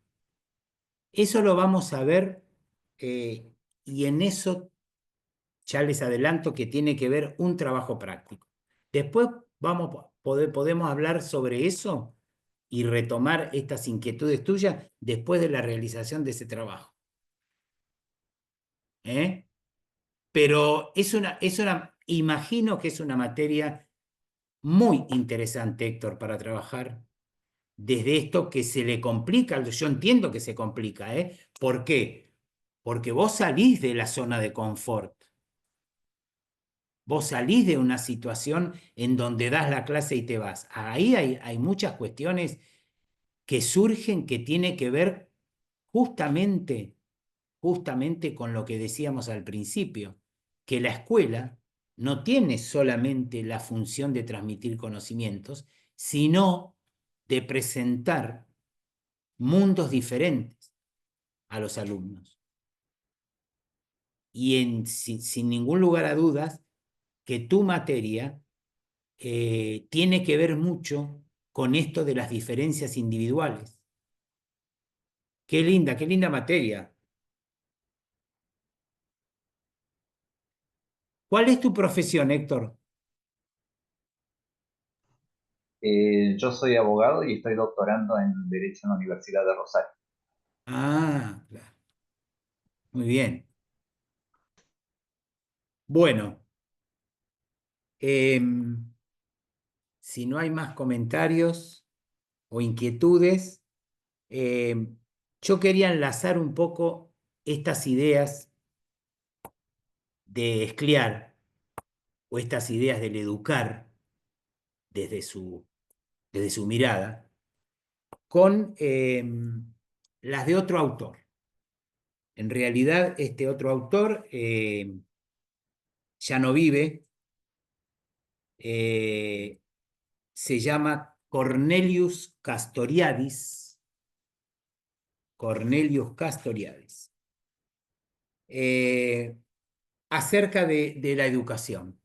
Eso lo vamos a ver y en eso ya les adelanto que tiene que ver un trabajo práctico. Después podemos hablar sobre eso y retomar estas inquietudes tuyas después de la realización de ese trabajo. ¿Eh? Pero imagino que es una materia muy interesante, Héctor, para trabajar desde esto que se le complica. Yo entiendo que se complica, ¿eh? ¿Por qué? Porque vos salís de la zona de confort. Vos salís de una situación en donde das la clase y te vas. Ahí hay muchas cuestiones que surgen que tiene que ver justamente, justamente con lo que decíamos al principio, que la escuela no tiene solamente la función de transmitir conocimientos, sino de presentar mundos diferentes a los alumnos. Y sin ningún lugar a dudas, que tu materia tiene que ver mucho con esto de las diferencias individuales. Qué linda materia. ¿Cuál es tu profesión, Héctor? Yo soy abogado y estoy doctorando en Derecho en la Universidad de Rosario. Ah, claro. Muy bien. Bueno, si no hay más comentarios o inquietudes, yo quería enlazar un poco estas ideas de Scliar o estas ideas del educar desde su mirada, con las de otro autor. En realidad, este otro autor ya no vive, se llama Cornelius Castoriadis. Cornelius Castoriadis. Acerca de la educación.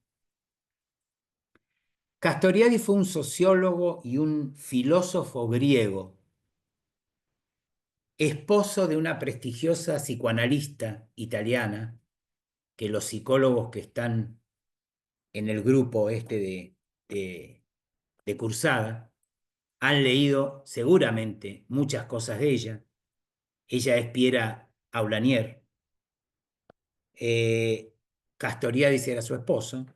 Castoriadis fue un sociólogo y un filósofo griego, esposo de una prestigiosa psicoanalista italiana, que los psicólogos que están en el grupo este de Cursada han leído seguramente muchas cosas de ella. Ella es Piera Aulanier. Castoriadis era su esposo.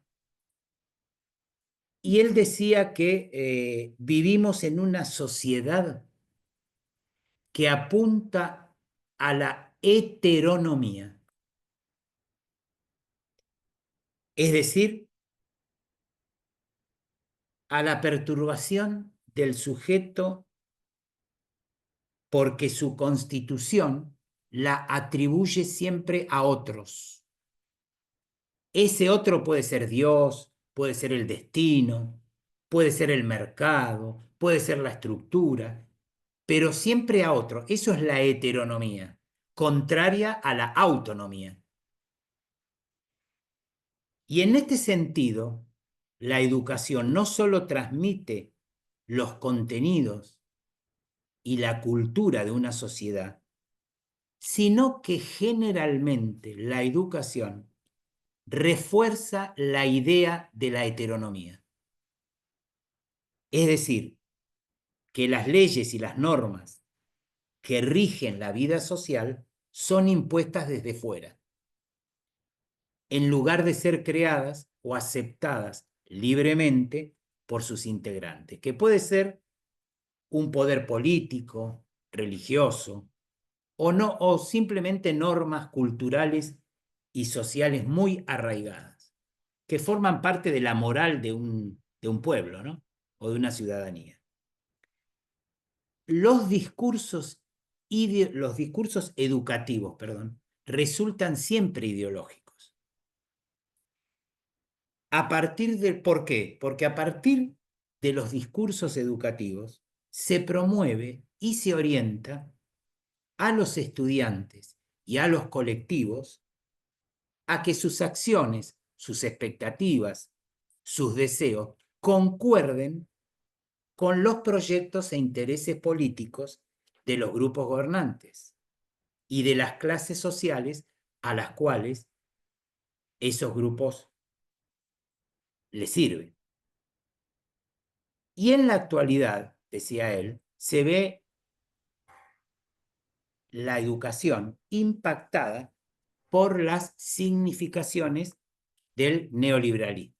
Y él decía que vivimos en una sociedad que apunta a la heteronomía. Es decir, a la perturbación del sujeto porque su constitución la atribuye siempre a otros. Ese otro puede ser Dios, puede ser el destino, puede ser el mercado, puede ser la estructura, pero siempre a otro. Eso es la heteronomía, contraria a la autonomía. Y en este sentido, la educación no solo transmite los contenidos y la cultura de una sociedad, sino que generalmente la educación refuerza la idea de la heteronomía. Es decir, que las leyes y las normas que rigen la vida social son impuestas desde fuera, en lugar de ser creadas o aceptadas libremente por sus integrantes, que puede ser un poder político, religioso, o no, o simplemente normas culturales y sociales muy arraigadas, que forman parte de la moral de un pueblo, ¿no? O de una ciudadanía. Los discursos educativos, resultan siempre ideológicos. ¿Por qué? Porque a partir de los discursos educativos se promueve y se orienta a los estudiantes y a los colectivos a que sus acciones, sus expectativas, sus deseos concuerden con los proyectos e intereses políticos de los grupos gobernantes y de las clases sociales a las cuales esos grupos les sirven. Y en la actualidad, decía él, se ve la educación impactada por las significaciones del neoliberalismo.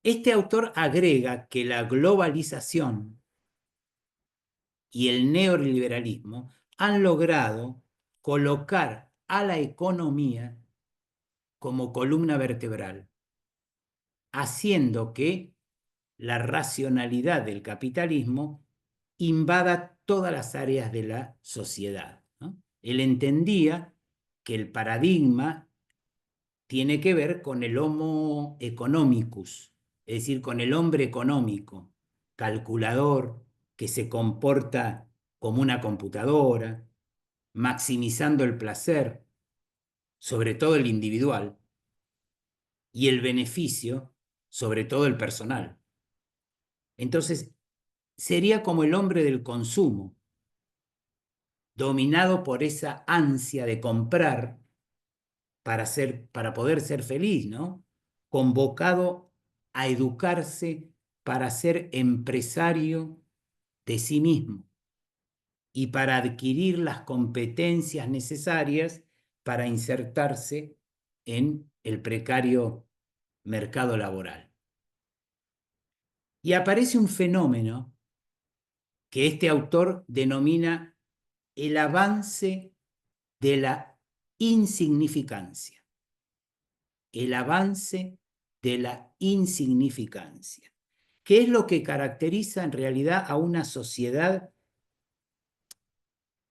Este autor agrega que la globalización y el neoliberalismo han logrado colocar a la economía como columna vertebral, haciendo que la racionalidad del capitalismo invada todas las áreas de la sociedad, ¿no? Él entendía que el paradigma tiene que ver con el homo economicus, es decir, con el hombre económico, calculador, que se comporta como una computadora, maximizando el placer, sobre todo el individual, y el beneficio, sobre todo el personal. Entonces, sería como el hombre del consumo, dominado por esa ansia de comprar para poder ser feliz, ¿no? Convocado a educarse para ser empresario de sí mismo y para adquirir las competencias necesarias para insertarse en el precario mercado laboral. Y aparece un fenómeno que este autor denomina el avance de la insignificancia. El avance de la insignificancia, que es lo que caracteriza en realidad a una sociedad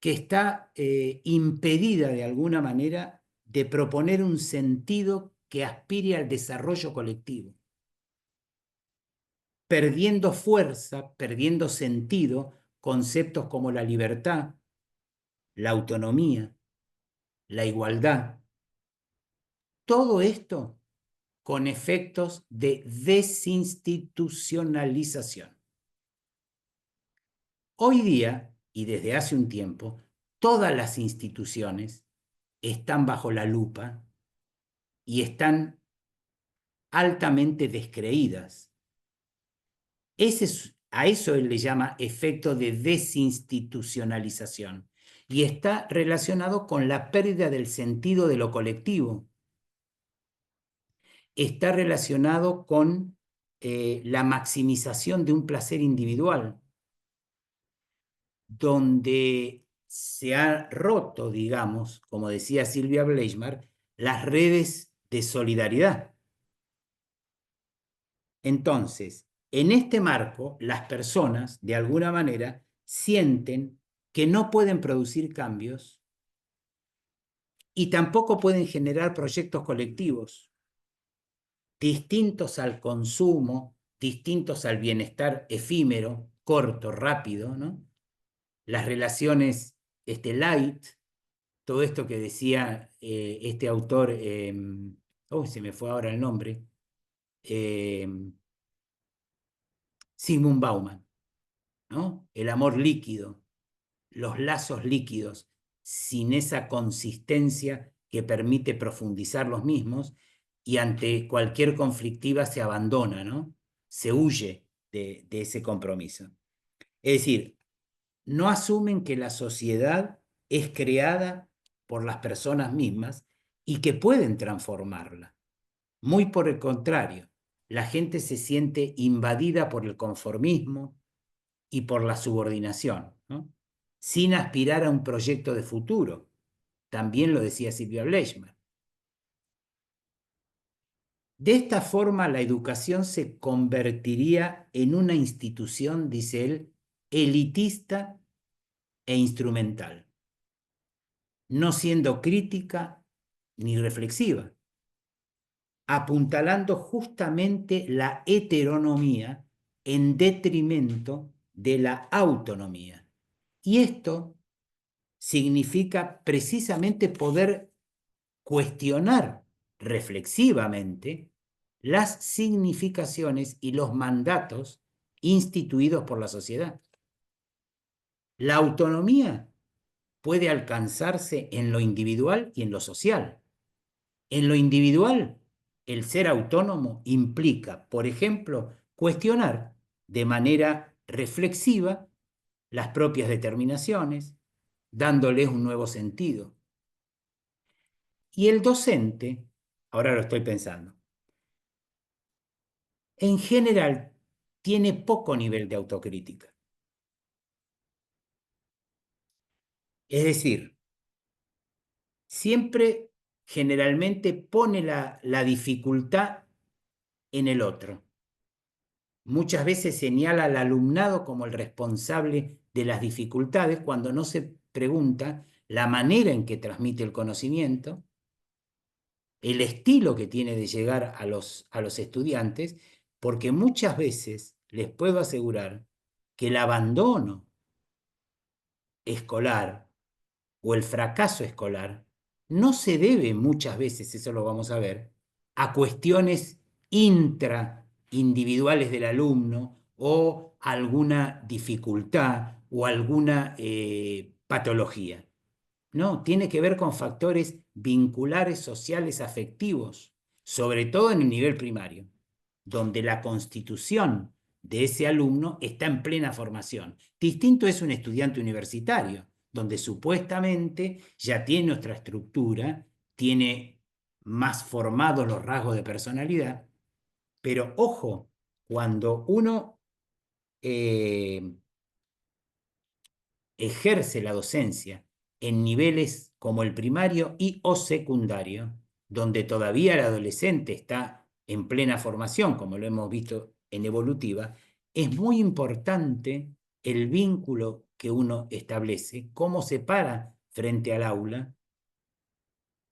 que está impedida de alguna manera de proponer un sentido que aspire al desarrollo colectivo, perdiendo fuerza, perdiendo sentido, conceptos como la libertad, la autonomía, la igualdad. Todo esto con efectos de desinstitucionalización. Hoy día, y desde hace un tiempo, todas las instituciones están bajo la lupa y están altamente descreídas. A eso él le llama efecto de desinstitucionalización y está relacionado con la pérdida del sentido de lo colectivo. Está relacionado con la maximización de un placer individual, donde se ha roto, digamos, como decía Silvia Bleichmar, las redes de solidaridad. Entonces, en este marco, las personas, de alguna manera, sienten que no pueden producir cambios y tampoco pueden generar proyectos colectivos distintos al consumo, distintos al bienestar efímero, corto, rápido, ¿no? Las relaciones light, todo esto que decía este autor, se me fue ahora el nombre, Zygmunt Bauman, ¿no? El amor líquido, los lazos líquidos, sin esa consistencia que permite profundizar los mismos, y ante cualquier conflictiva se abandona, ¿no? Se huye de ese compromiso. Es decir, no asumen que la sociedad es creada por las personas mismas y que pueden transformarla. Muy por el contrario, la gente se siente invadida por el conformismo y por la subordinación, ¿no? Sin aspirar a un proyecto de futuro. También lo decía Silvia Bleichmar. De esta forma, la educación se convertiría en una institución, dice él, elitista e instrumental, no siendo crítica ni reflexiva, apuntalando justamente la heteronomía en detrimento de la autonomía. Y esto significa precisamente poder cuestionar reflexivamente las significaciones y los mandatos instituidos por la sociedad. La autonomía puede alcanzarse en lo individual y en lo social. En lo individual, el ser autónomo implica, por ejemplo, cuestionar de manera reflexiva las propias determinaciones, dándoles un nuevo sentido. Y el docente, ahora lo estoy pensando, en general tiene poco nivel de autocrítica. Es decir, siempre generalmente pone la dificultad en el otro. Muchas veces señala al alumnado como el responsable de las dificultades cuando no se pregunta la manera en que transmite el conocimiento, el estilo que tiene de llegar a los estudiantes, porque muchas veces les puedo asegurar que el abandono escolar o el fracaso escolar no se debe muchas veces, eso lo vamos a ver, a cuestiones intraindividuales del alumno o alguna dificultad o alguna patología. No, tiene que ver con factores vinculares, sociales, afectivos, sobre todo en el nivel primario, donde la constitución de ese alumno está en plena formación. Distinto es un estudiante universitario, donde supuestamente ya tiene nuestra estructura, tiene más formados los rasgos de personalidad, pero ojo, cuando uno ejerce la docencia en niveles como el primario y o secundario, donde todavía el adolescente está en plena formación, como lo hemos visto en evolutiva, es muy importante el vínculo que uno establece, cómo se para frente al aula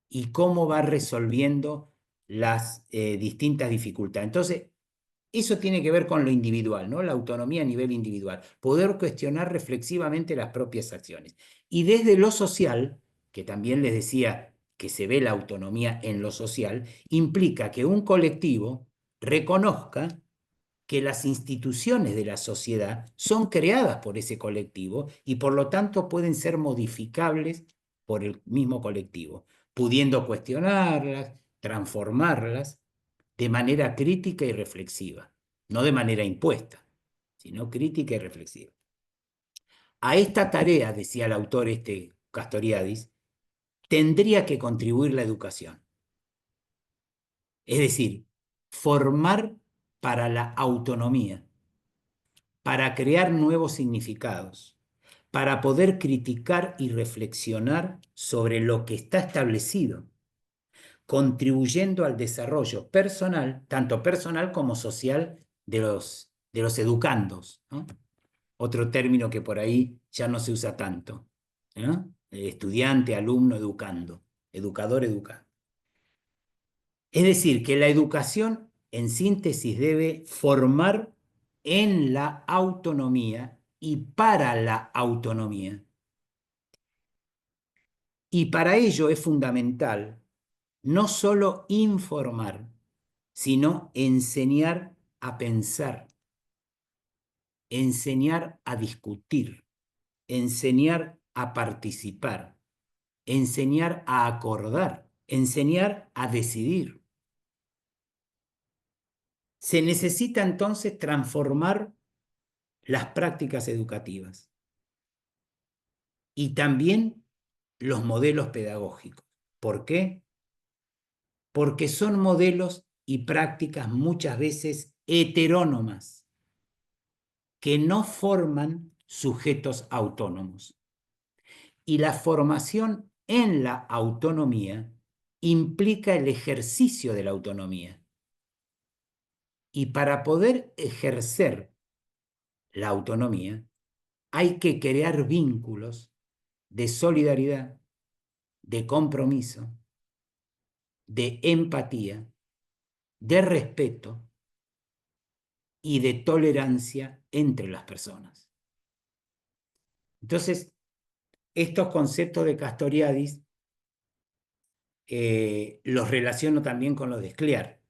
y cómo va resolviendo las distintas dificultades. Entonces, eso tiene que ver con lo individual, ¿no? La autonomía a nivel individual. Poder cuestionar reflexivamente las propias acciones. Y desde lo social, que también les decía que se ve la autonomía en lo social, implica que un colectivo reconozca que las instituciones de la sociedad son creadas por ese colectivo y por lo tanto pueden ser modificables por el mismo colectivo, pudiendo cuestionarlas, transformarlas de manera crítica y reflexiva, no de manera impuesta, sino crítica y reflexiva. A esta tarea, decía el autor Castoriadis, tendría que contribuir la educación. Es decir, formar para la autonomía, para crear nuevos significados, para poder criticar y reflexionar sobre lo que está establecido, contribuyendo al desarrollo personal, tanto personal como social, de los educandos, ¿no? Otro término que por ahí ya no se usa tanto, ¿no? Estudiante, alumno, educando, educador, educando. Es decir, que la educación, en síntesis, debe formar en la autonomía y para la autonomía. Y para ello es fundamental no solo informar, sino enseñar a pensar, enseñar a discutir, enseñar a participar, enseñar a acordar, enseñar a decidir. Se necesita entonces transformar las prácticas educativas y también los modelos pedagógicos. ¿Por qué? Porque son modelos y prácticas muchas veces heterónomas, que no forman sujetos autónomos. Y la formación en la autonomía implica el ejercicio de la autonomía. Y para poder ejercer la autonomía, hay que crear vínculos de solidaridad, de compromiso, de empatía, de respeto y de tolerancia entre las personas. Entonces, estos conceptos de Castoriadis los relaciono también con los de Scliar.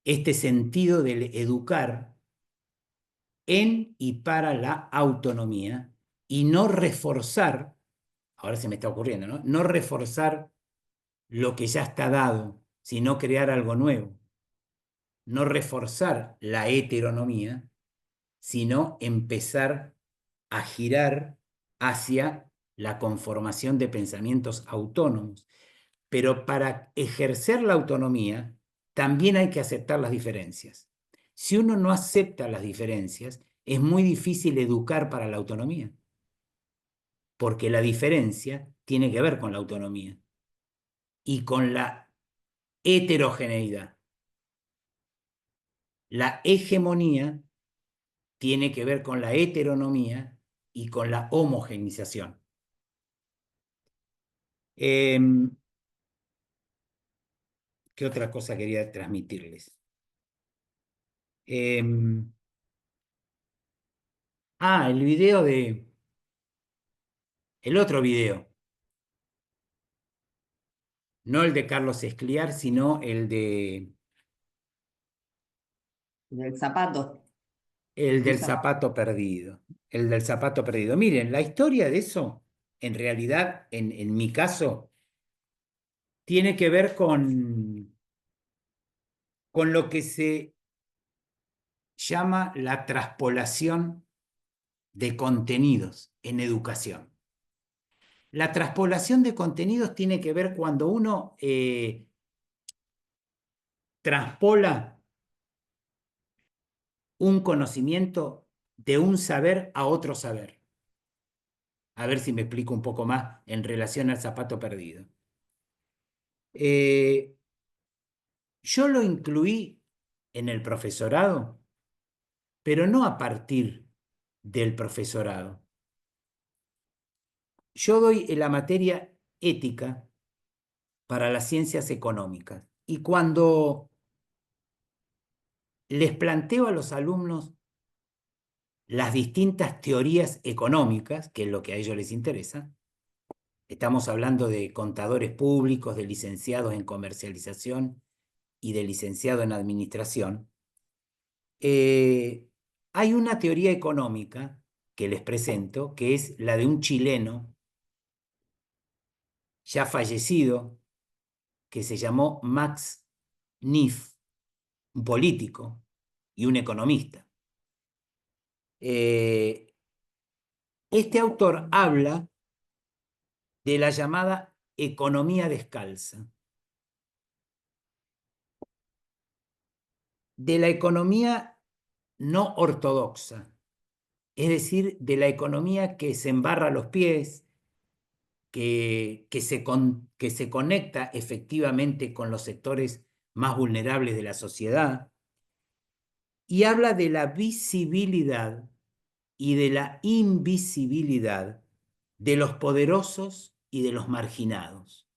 Este sentido del educar en y para la autonomía y no reforzar, ahora se me está ocurriendo, ¿no? No reforzar lo que ya está dado, sino crear algo nuevo. No reforzar la heteronomía, sino empezar a girar hacia la conformación de pensamientos autónomos. Pero para ejercer la autonomía, también hay que aceptar las diferencias. Si uno no acepta las diferencias, es muy difícil educar para la autonomía, porque la diferencia tiene que ver con la autonomía y con la heterogeneidad. La hegemonía tiene que ver con la heteronomía y con la homogenización. ¿Qué otra cosa quería transmitirles? El video el otro video, no el de Carlos Escliar, sino el Del zapato. el del zapato perdido. El del zapato perdido. Miren, la historia de eso, en realidad, en mi caso, tiene que ver con lo que se llama la traspolación de contenidos en educación. La traspolación de contenidos tiene que ver cuando uno traspola un conocimiento de un saber a otro saber. A ver si me explico un poco más en relación al zapato perdido. Yo lo incluí en el profesorado, pero no a partir del profesorado. Yo doy la materia ética para las ciencias económicas y cuando les planteo a los alumnos las distintas teorías económicas, que es lo que a ellos les interesa, estamos hablando de contadores públicos, de licenciados en comercialización y de licenciado en administración, hay una teoría económica que les presento, que es la de un chileno ya fallecido, que se llamó Max Neff, un político y un economista. Este autor habla de la llamada economía descalza, de la economía no ortodoxa, es decir, de la economía que se embarra los pies, que se conecta efectivamente con los sectores más vulnerables de la sociedad, y habla de la visibilidad y de la invisibilidad de los poderosos y de los marginados.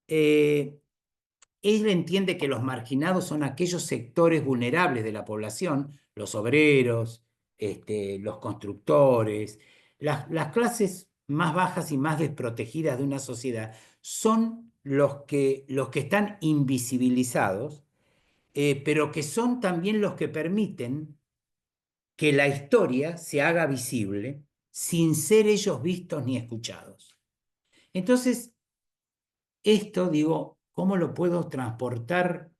Él entiende que los marginados son aquellos sectores vulnerables de la población, los obreros, los constructores, las clases más bajas y más desprotegidas de una sociedad, son los que están invisibilizados, pero que son también los que permiten que la historia se haga visible sin ser ellos vistos ni escuchados. Entonces, esto, digo, ¿cómo lo puedo transportar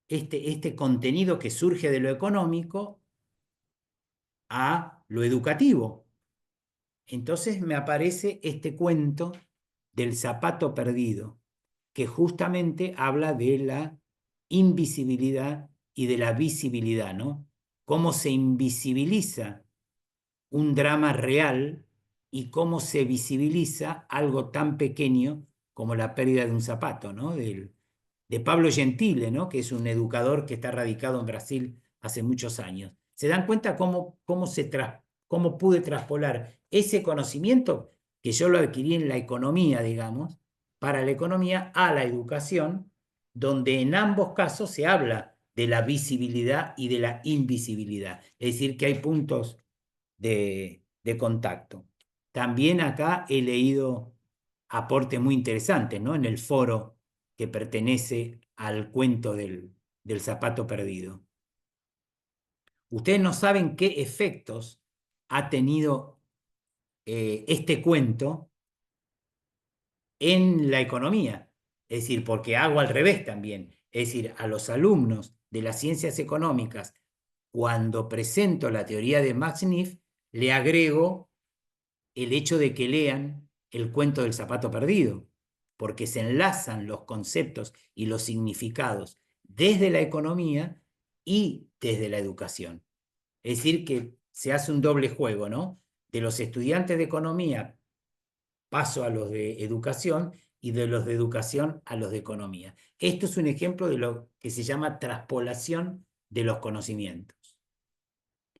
este contenido que surge de lo económico a lo educativo? Entonces me aparece este cuento del zapato perdido, que justamente habla de la invisibilidad y de la visibilidad, ¿no? Cómo se invisibiliza un drama real y cómo se visibiliza algo tan pequeño como la pérdida de un zapato, ¿no? De Pablo Gentile, ¿no? Que es un educador que está radicado en Brasil hace muchos años. ¿Se dan cuenta cómo pude traspolar ese conocimiento que yo lo adquirí en la economía, digamos, para la economía a la educación, donde en ambos casos se habla de la visibilidad y de la invisibilidad? Es decir, que hay puntos de contacto. También acá he leído aportes muy interesantes, ¿no? En el foro que pertenece al cuento del zapato perdido. Ustedes no saben qué efectos ha tenido este cuento en la economía. Es decir, porque hago al revés también. Es decir, a los alumnos de las ciencias económicas, cuando presento la teoría de Max Neff, le agrego el hecho de que lean el cuento del zapato perdido, porque se enlazan los conceptos y los significados desde la economía y desde la educación. Es decir, que se hace un doble juego, ¿no? De los estudiantes de economía paso a los de educación y de los de educación a los de economía. Esto es un ejemplo de lo que se llama traspolación de los conocimientos.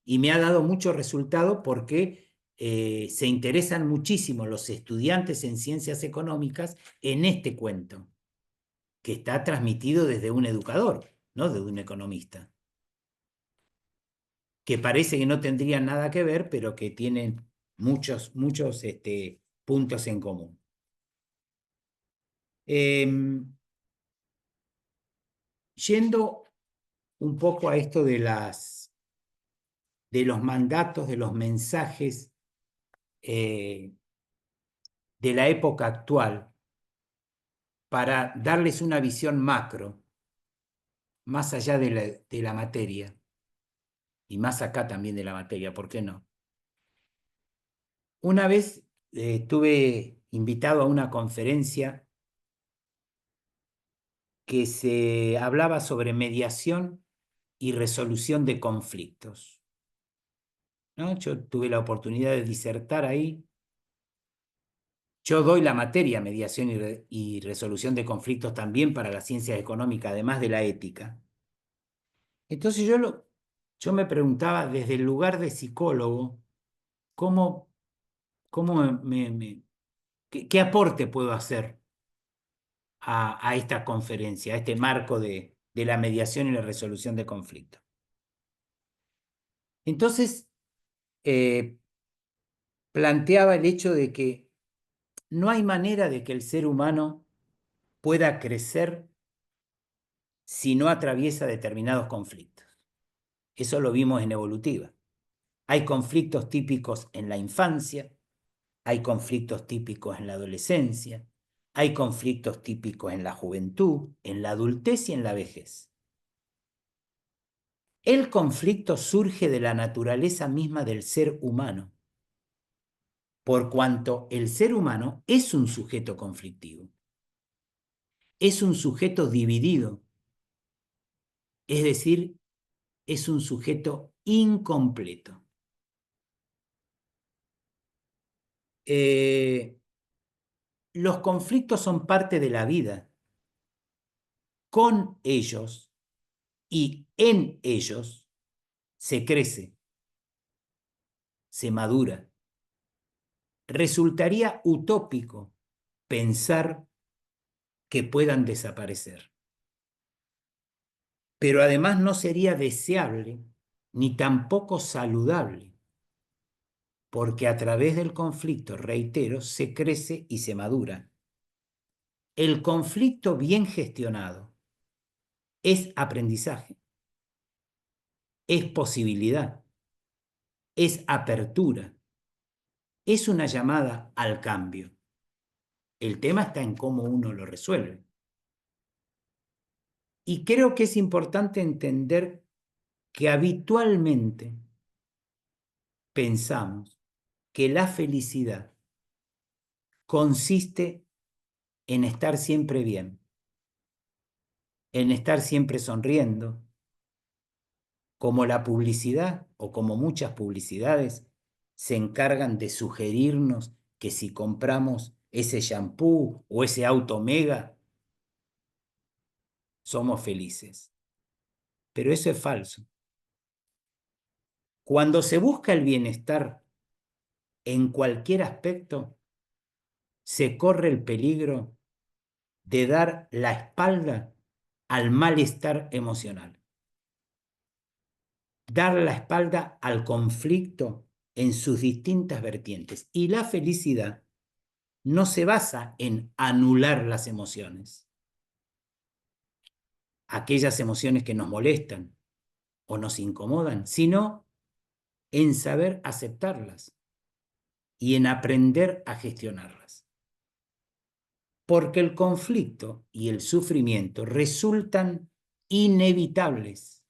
Y me ha dado mucho resultado porque se interesan muchísimo los estudiantes en ciencias económicas en este cuento, que está transmitido desde un educador, no desde un economista, que parece que no tendrían nada que ver, pero que tienen muchos puntos en común. Yendo un poco a esto de los mandatos, de los mensajes de la época actual, para darles una visión macro, más allá de la materia, y más acá también de la materia, ¿por qué no? Una vez estuve invitado a una conferencia que se hablaba sobre mediación y resolución de conflictos, ¿no? Yo tuve la oportunidad de disertar ahí. Yo doy la materia mediación y resolución de conflictos también para las ciencias económicas, además de la ética. Entonces yo me preguntaba desde el lugar de psicólogo, ¿cómo qué aporte puedo hacer a esta conferencia, a este marco de la mediación y la resolución de conflictos? Entonces, planteaba el hecho de que no hay manera de que el ser humano pueda crecer si no atraviesa determinados conflictos. Eso lo vimos en evolutiva. Hay conflictos típicos en la infancia, hay conflictos típicos en la adolescencia, hay conflictos típicos en la juventud, en la adultez y en la vejez. El conflicto surge de la naturaleza misma del ser humano, por cuanto el ser humano es un sujeto conflictivo, es un sujeto dividido, es decir, es un sujeto incompleto. Los conflictos son parte de la vida. Con ellos y en ellos se crece, se madura. Resultaría utópico pensar que puedan desaparecer. Pero además no sería deseable ni tampoco saludable, porque a través del conflicto, reitero, se crece y se madura. El conflicto bien gestionado es aprendizaje, es posibilidad, es apertura, es una llamada al cambio. El tema está en cómo uno lo resuelve. Y creo que es importante entender que habitualmente pensamos que la felicidad consiste en estar siempre bien, en estar siempre sonriendo, como la publicidad o como muchas publicidades se encargan de sugerirnos que si compramos ese shampoo o ese auto Mega, somos felices. Pero eso es falso. Cuando se busca el bienestar en cualquier aspecto, se corre el peligro de dar la espalda al malestar emocional, dar la espalda al conflicto en sus distintas vertientes. Y la felicidad no se basa en anular las emociones, aquellas emociones que nos molestan o nos incomodan, sino en saber aceptarlas y en aprender a gestionarlas. Porque el conflicto y el sufrimiento resultan inevitables.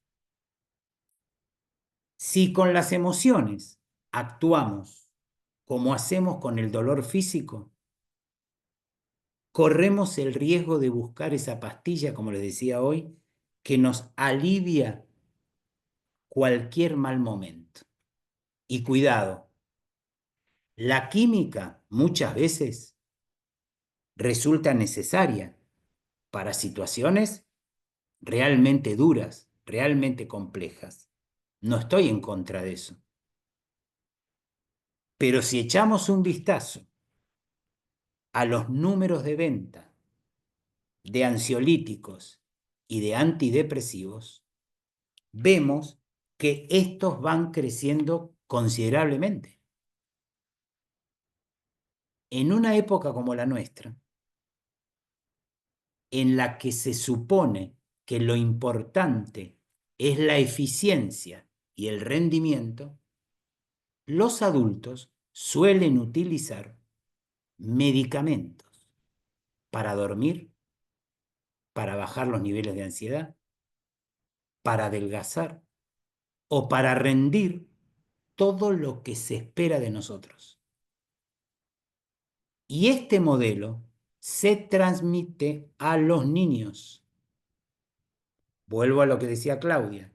Si con las emociones actuamos como hacemos con el dolor físico, corremos el riesgo de buscar esa pastilla, como les decía hoy, que nos alivia cualquier mal momento. Y cuidado, la química muchas veces resulta necesaria para situaciones realmente duras, realmente complejas. No estoy en contra de eso. Pero si echamos un vistazo a los números de venta de ansiolíticos y de antidepresivos, vemos que estos van creciendo considerablemente. En una época como la nuestra, en la que se supone que lo importante es la eficiencia y el rendimiento, los adultos suelen utilizar medicamentos para dormir, para bajar los niveles de ansiedad, para adelgazar o para rendir todo lo que se espera de nosotros. Y este modelo se transmite a los niños. Vuelvo a lo que decía Claudia,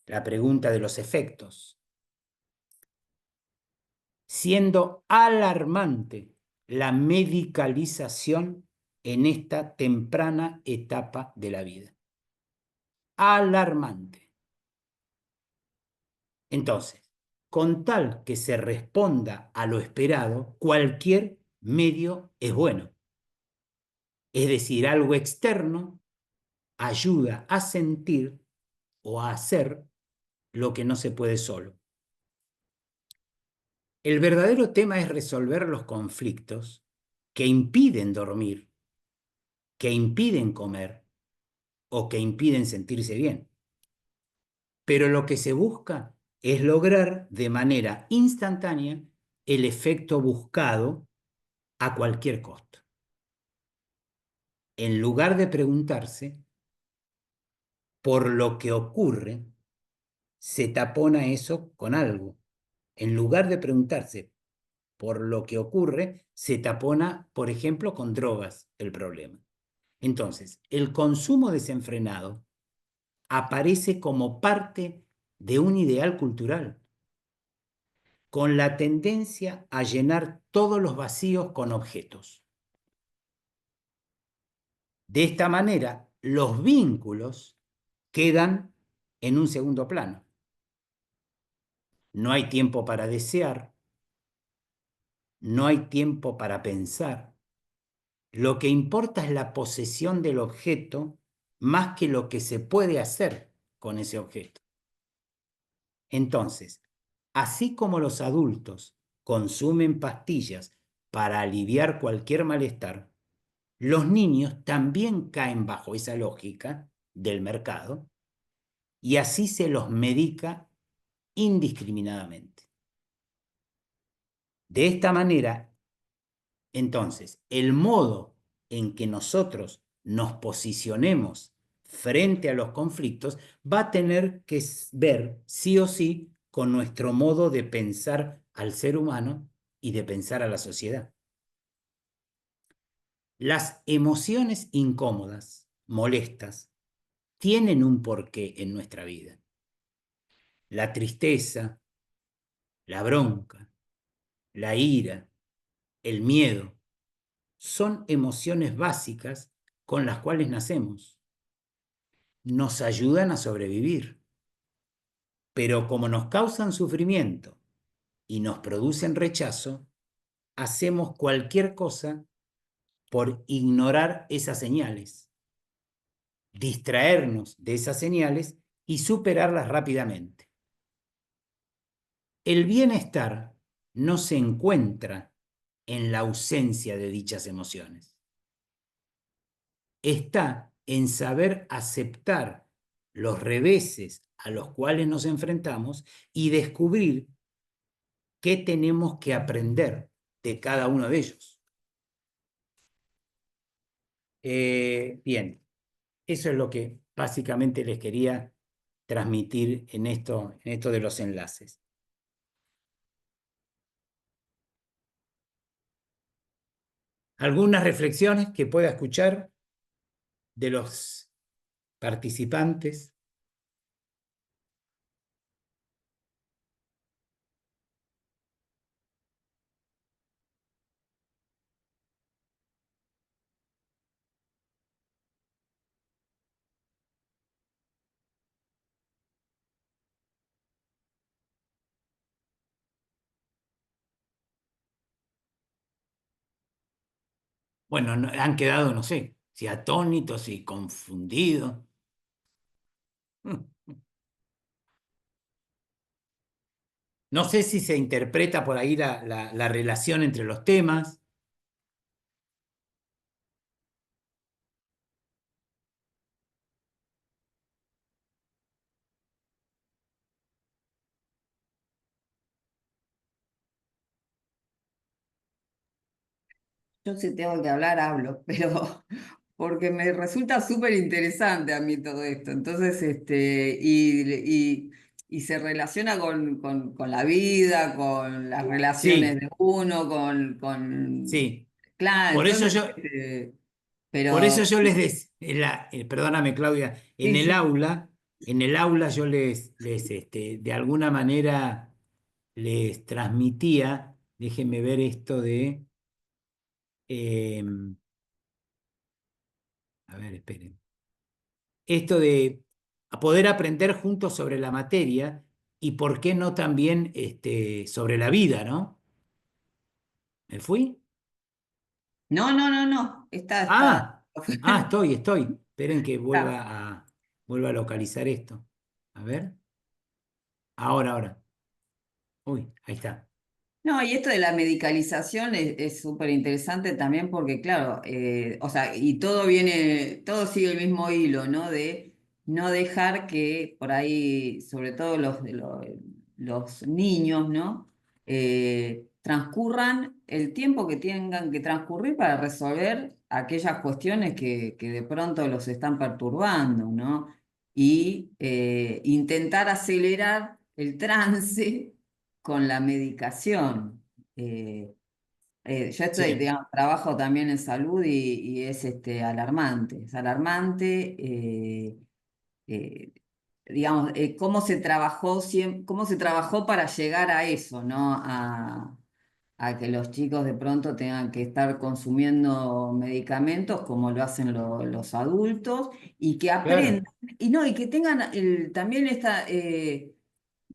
la pregunta de los efectos. Siendo alarmante la medicalización en esta temprana etapa de la vida. Alarmante. Entonces, con tal que se responda a lo esperado, cualquier medio es bueno. Es decir, algo externo ayuda a sentir o a hacer lo que no se puede solo. El verdadero tema es resolver los conflictos que impiden dormir, que impiden comer o que impiden sentirse bien. Pero lo que se busca es lograr de manera instantánea el efecto buscado a cualquier costo. En lugar de preguntarse por lo que ocurre, se tapona eso con algo. En lugar de preguntarse por lo que ocurre, se tapona, por ejemplo, con drogas el problema. Entonces, el consumo desenfrenado aparece como parte de un ideal cultural, con la tendencia a llenar todos los vacíos con objetos. De esta manera, los vínculos quedan en un segundo plano. No hay tiempo para desear, no hay tiempo para pensar. Lo que importa es la posesión del objeto más que lo que se puede hacer con ese objeto. Entonces, así como los adultos consumen pastillas para aliviar cualquier malestar, los niños también caen bajo esa lógica del mercado y así se los medica indiscriminadamente. De esta manera, entonces, el modo en que nosotros nos posicionemos frente a los conflictos va a tener que ver sí o sí con nuestro modo de pensar al ser humano y de pensar a la sociedad. Las emociones incómodas, molestas, tienen un porqué en nuestra vida. La tristeza, la bronca, la ira, el miedo, son emociones básicas con las cuales nacemos. Nos ayudan a sobrevivir, pero como nos causan sufrimiento y nos producen rechazo, hacemos cualquier cosa por ignorar esas señales, distraernos de esas señales y superarlas rápidamente. El bienestar no se encuentra en la ausencia de dichas emociones. Está en saber aceptar los reveses a los cuales nos enfrentamos y descubrir qué tenemos que aprender de cada uno de ellos. Bien, eso es lo que básicamente les quería transmitir en esto de los enlaces. Algunas reflexiones que pueda escuchar de los participantes. Bueno, han quedado, no sé, si atónitos y confundidos. No sé si se interpreta por ahí la relación entre los temas. Yo si tengo que hablar, hablo, pero porque me resulta súper interesante a mí todo esto. Entonces, y se relaciona con la vida, con las relaciones Sí, de uno, con... sí. Claro, Por eso entonces, yo, por eso pero yo les perdóname, Claudia, sí, sí. en el aula yo de alguna manera les transmitía, déjenme ver esto de A ver, esperen. Esto de poder aprender juntos sobre la materia y por qué no también sobre la vida, ¿no? ¿Me fui? No. Está. Estoy. Esperen que Está. vuelva a localizar esto. A ver. Ahora. Uy, ahí está. No, y esto de la medicalización es súper interesante también porque, claro, o sea, y todo sigue el mismo hilo, ¿no? De no dejar que por ahí, sobre todo los niños, ¿no? Transcurran el tiempo que tengan que transcurrir para resolver aquellas cuestiones que de pronto los están perturbando, ¿no? Y intentar acelerar el trance con la medicación. Eh, yo estoy, Sí, digamos, trabajo también en salud y es alarmante. Es alarmante, eh, digamos, cómo se trabajó para llegar a eso, ¿no? A que los chicos de pronto tengan que estar consumiendo medicamentos como lo hacen los adultos y que aprendan, claro. y no, y que tengan también esta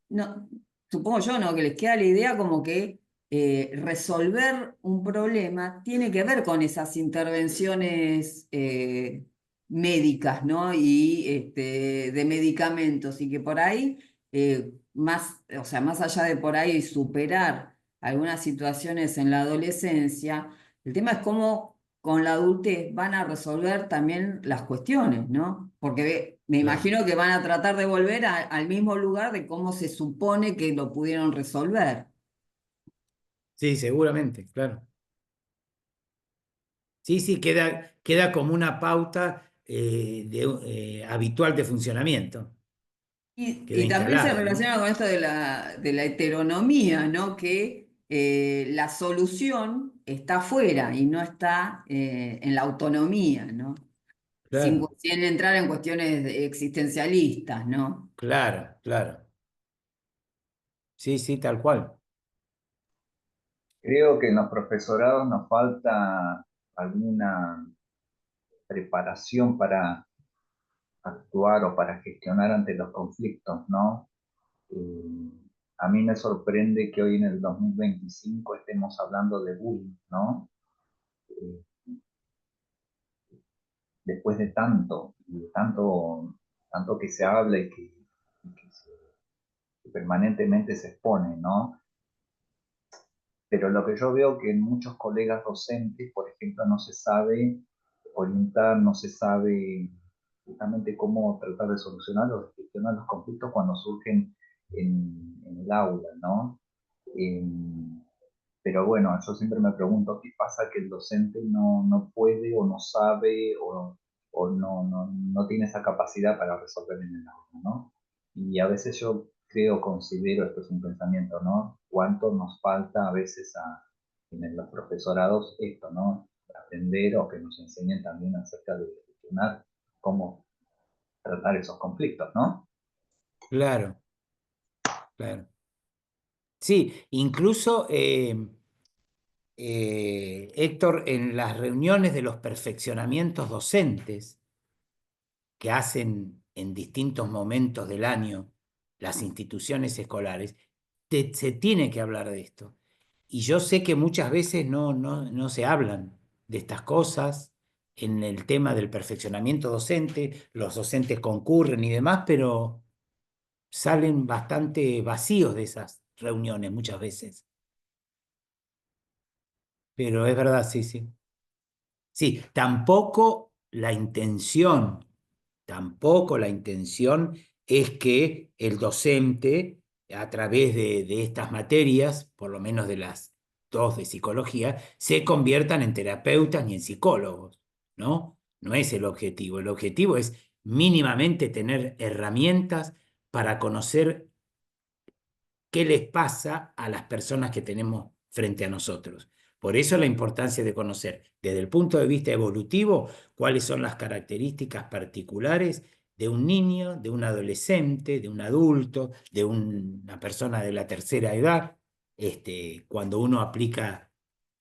no, supongo yo, ¿no? Que les queda la idea como que resolver un problema tiene que ver con esas intervenciones médicas, ¿no? Y de medicamentos, y que por ahí, o sea, más allá de por ahí superar algunas situaciones en la adolescencia, el tema es cómo con la adultez van a resolver también las cuestiones, ¿no? Porque me Claro. imagino que van a tratar de volver al mismo lugar de cómo se supone que lo pudieron resolver. Sí, seguramente, claro. Sí, queda como una pauta habitual de funcionamiento. Queda Y también se instalada, ¿no? relaciona con esto de la heteronomía, ¿no? Que la solución está afuera y no está en la autonomía, ¿no? Claro, Sin entrar en cuestiones existencialistas, ¿no? claro. Sí, tal cual. Creo que en los profesorados nos falta alguna preparación para actuar o para gestionar ante los conflictos, ¿no? Eh, a mí me sorprende que hoy en el 2025 estemos hablando de bullying, ¿no? Eh, después de tanto, tanto que se habla que permanentemente se expone, ¿no? Pero lo que yo veo que en muchos colegas docentes, por ejemplo, no se sabe orientar, no se sabe justamente cómo tratar de solucionar o de gestionar los conflictos cuando surgen en el aula, ¿no? Eh, pero bueno, yo siempre me pregunto qué pasa que el docente no puede o no sabe o no tiene esa capacidad para resolver en el aula, ¿no? Y a veces yo creo, considero, esto es un pensamiento, ¿no? Cuánto nos falta a veces en los profesorados esto, ¿no? Aprender o que nos enseñen también acerca de gestionar cómo tratar esos conflictos, ¿no? Claro, claro. Sí, incluso, Héctor, en las reuniones de los perfeccionamientos docentes que hacen en distintos momentos del año las instituciones escolares, se tiene que hablar de esto. Y yo sé que muchas veces no se hablan de estas cosas en el tema del perfeccionamiento docente, los docentes concurren y demás, pero salen bastante vacíos de esas reuniones muchas veces. Pero es verdad, sí. Sí, tampoco la intención es que el docente, a través de estas materias, por lo menos de las dos de psicología, se conviertan en terapeutas ni en psicólogos, ¿no? No es el objetivo. El objetivo es mínimamente tener herramientas para conocer qué les pasa a las personas que tenemos frente a nosotros. Por eso la importancia de conocer desde el punto de vista evolutivo cuáles son las características particulares de un niño, de un adolescente, de un adulto, de una persona de la tercera edad, cuando uno aplica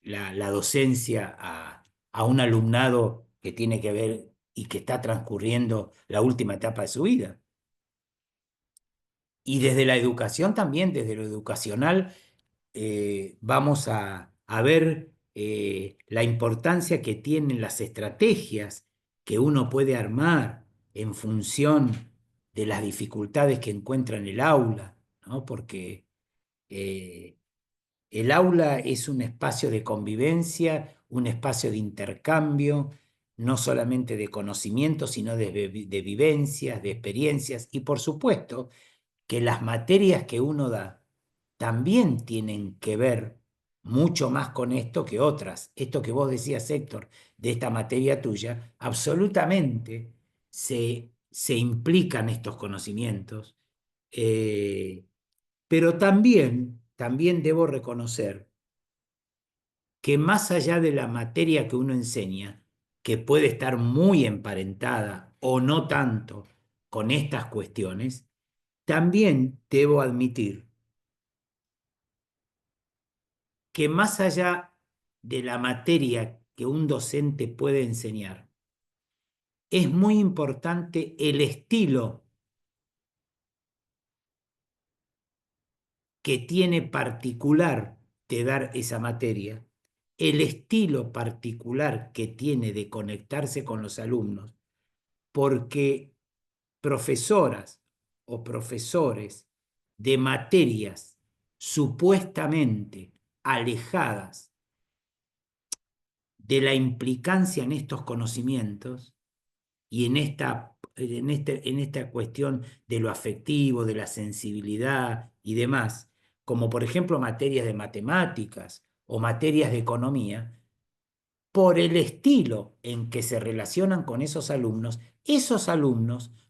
la docencia a un alumnado que tiene que ver y que está transcurriendo la última etapa de su vida. Y desde la educación también, desde lo educacional, vamos a ver la importancia que tienen las estrategias que uno puede armar en función de las dificultades que encuentra en el aula, ¿no? Porque el aula es un espacio de convivencia, un espacio de intercambio, no solamente de conocimiento, sino de vivencias, de experiencias, y por supuesto que las materias que uno da también tienen que ver mucho más con esto que otras. Esto que vos decías, Héctor, de esta materia tuya, absolutamente se implican estos conocimientos, pero también debo reconocer que más allá de la materia que uno enseña, que puede estar muy emparentada o no tanto con estas cuestiones, también debo admitir que más allá de la materia que un docente puede enseñar, es muy importante el estilo que tiene particular de dar esa materia, el estilo particular que tiene de conectarse con los alumnos, porque profesoras o profesores de materias supuestamente alejadas de la implicancia en estos conocimientos y en esta cuestión de lo afectivo, de la sensibilidad y demás, como por ejemplo materias de matemáticas o materias de economía, por el estilo en que se relacionan con esos alumnos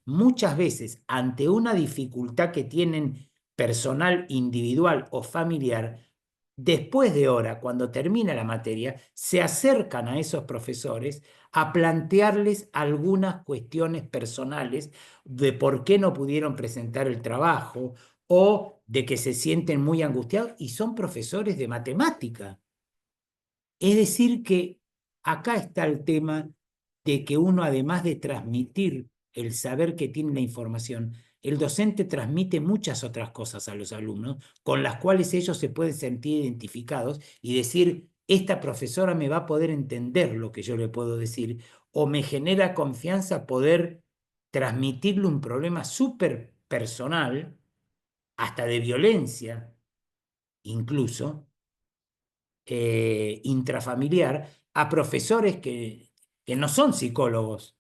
muchas veces ante una dificultad que tienen personal, individual o familiar, después de hora, cuando termina la materia, se acercan a esos profesores a plantearles algunas cuestiones personales de por qué no pudieron presentar el trabajo o de que se sienten muy angustiados y son profesores de matemática. Es decir, que acá está el tema de que uno, además de transmitir el saber que tiene la información, el docente transmite muchas otras cosas a los alumnos con las cuales ellos se pueden sentir identificados y decir, esta profesora me va a poder entender lo que yo le puedo decir o me genera confianza poder transmitirle un problema súper personal, hasta de violencia incluso, intrafamiliar a profesores que no son psicólogos,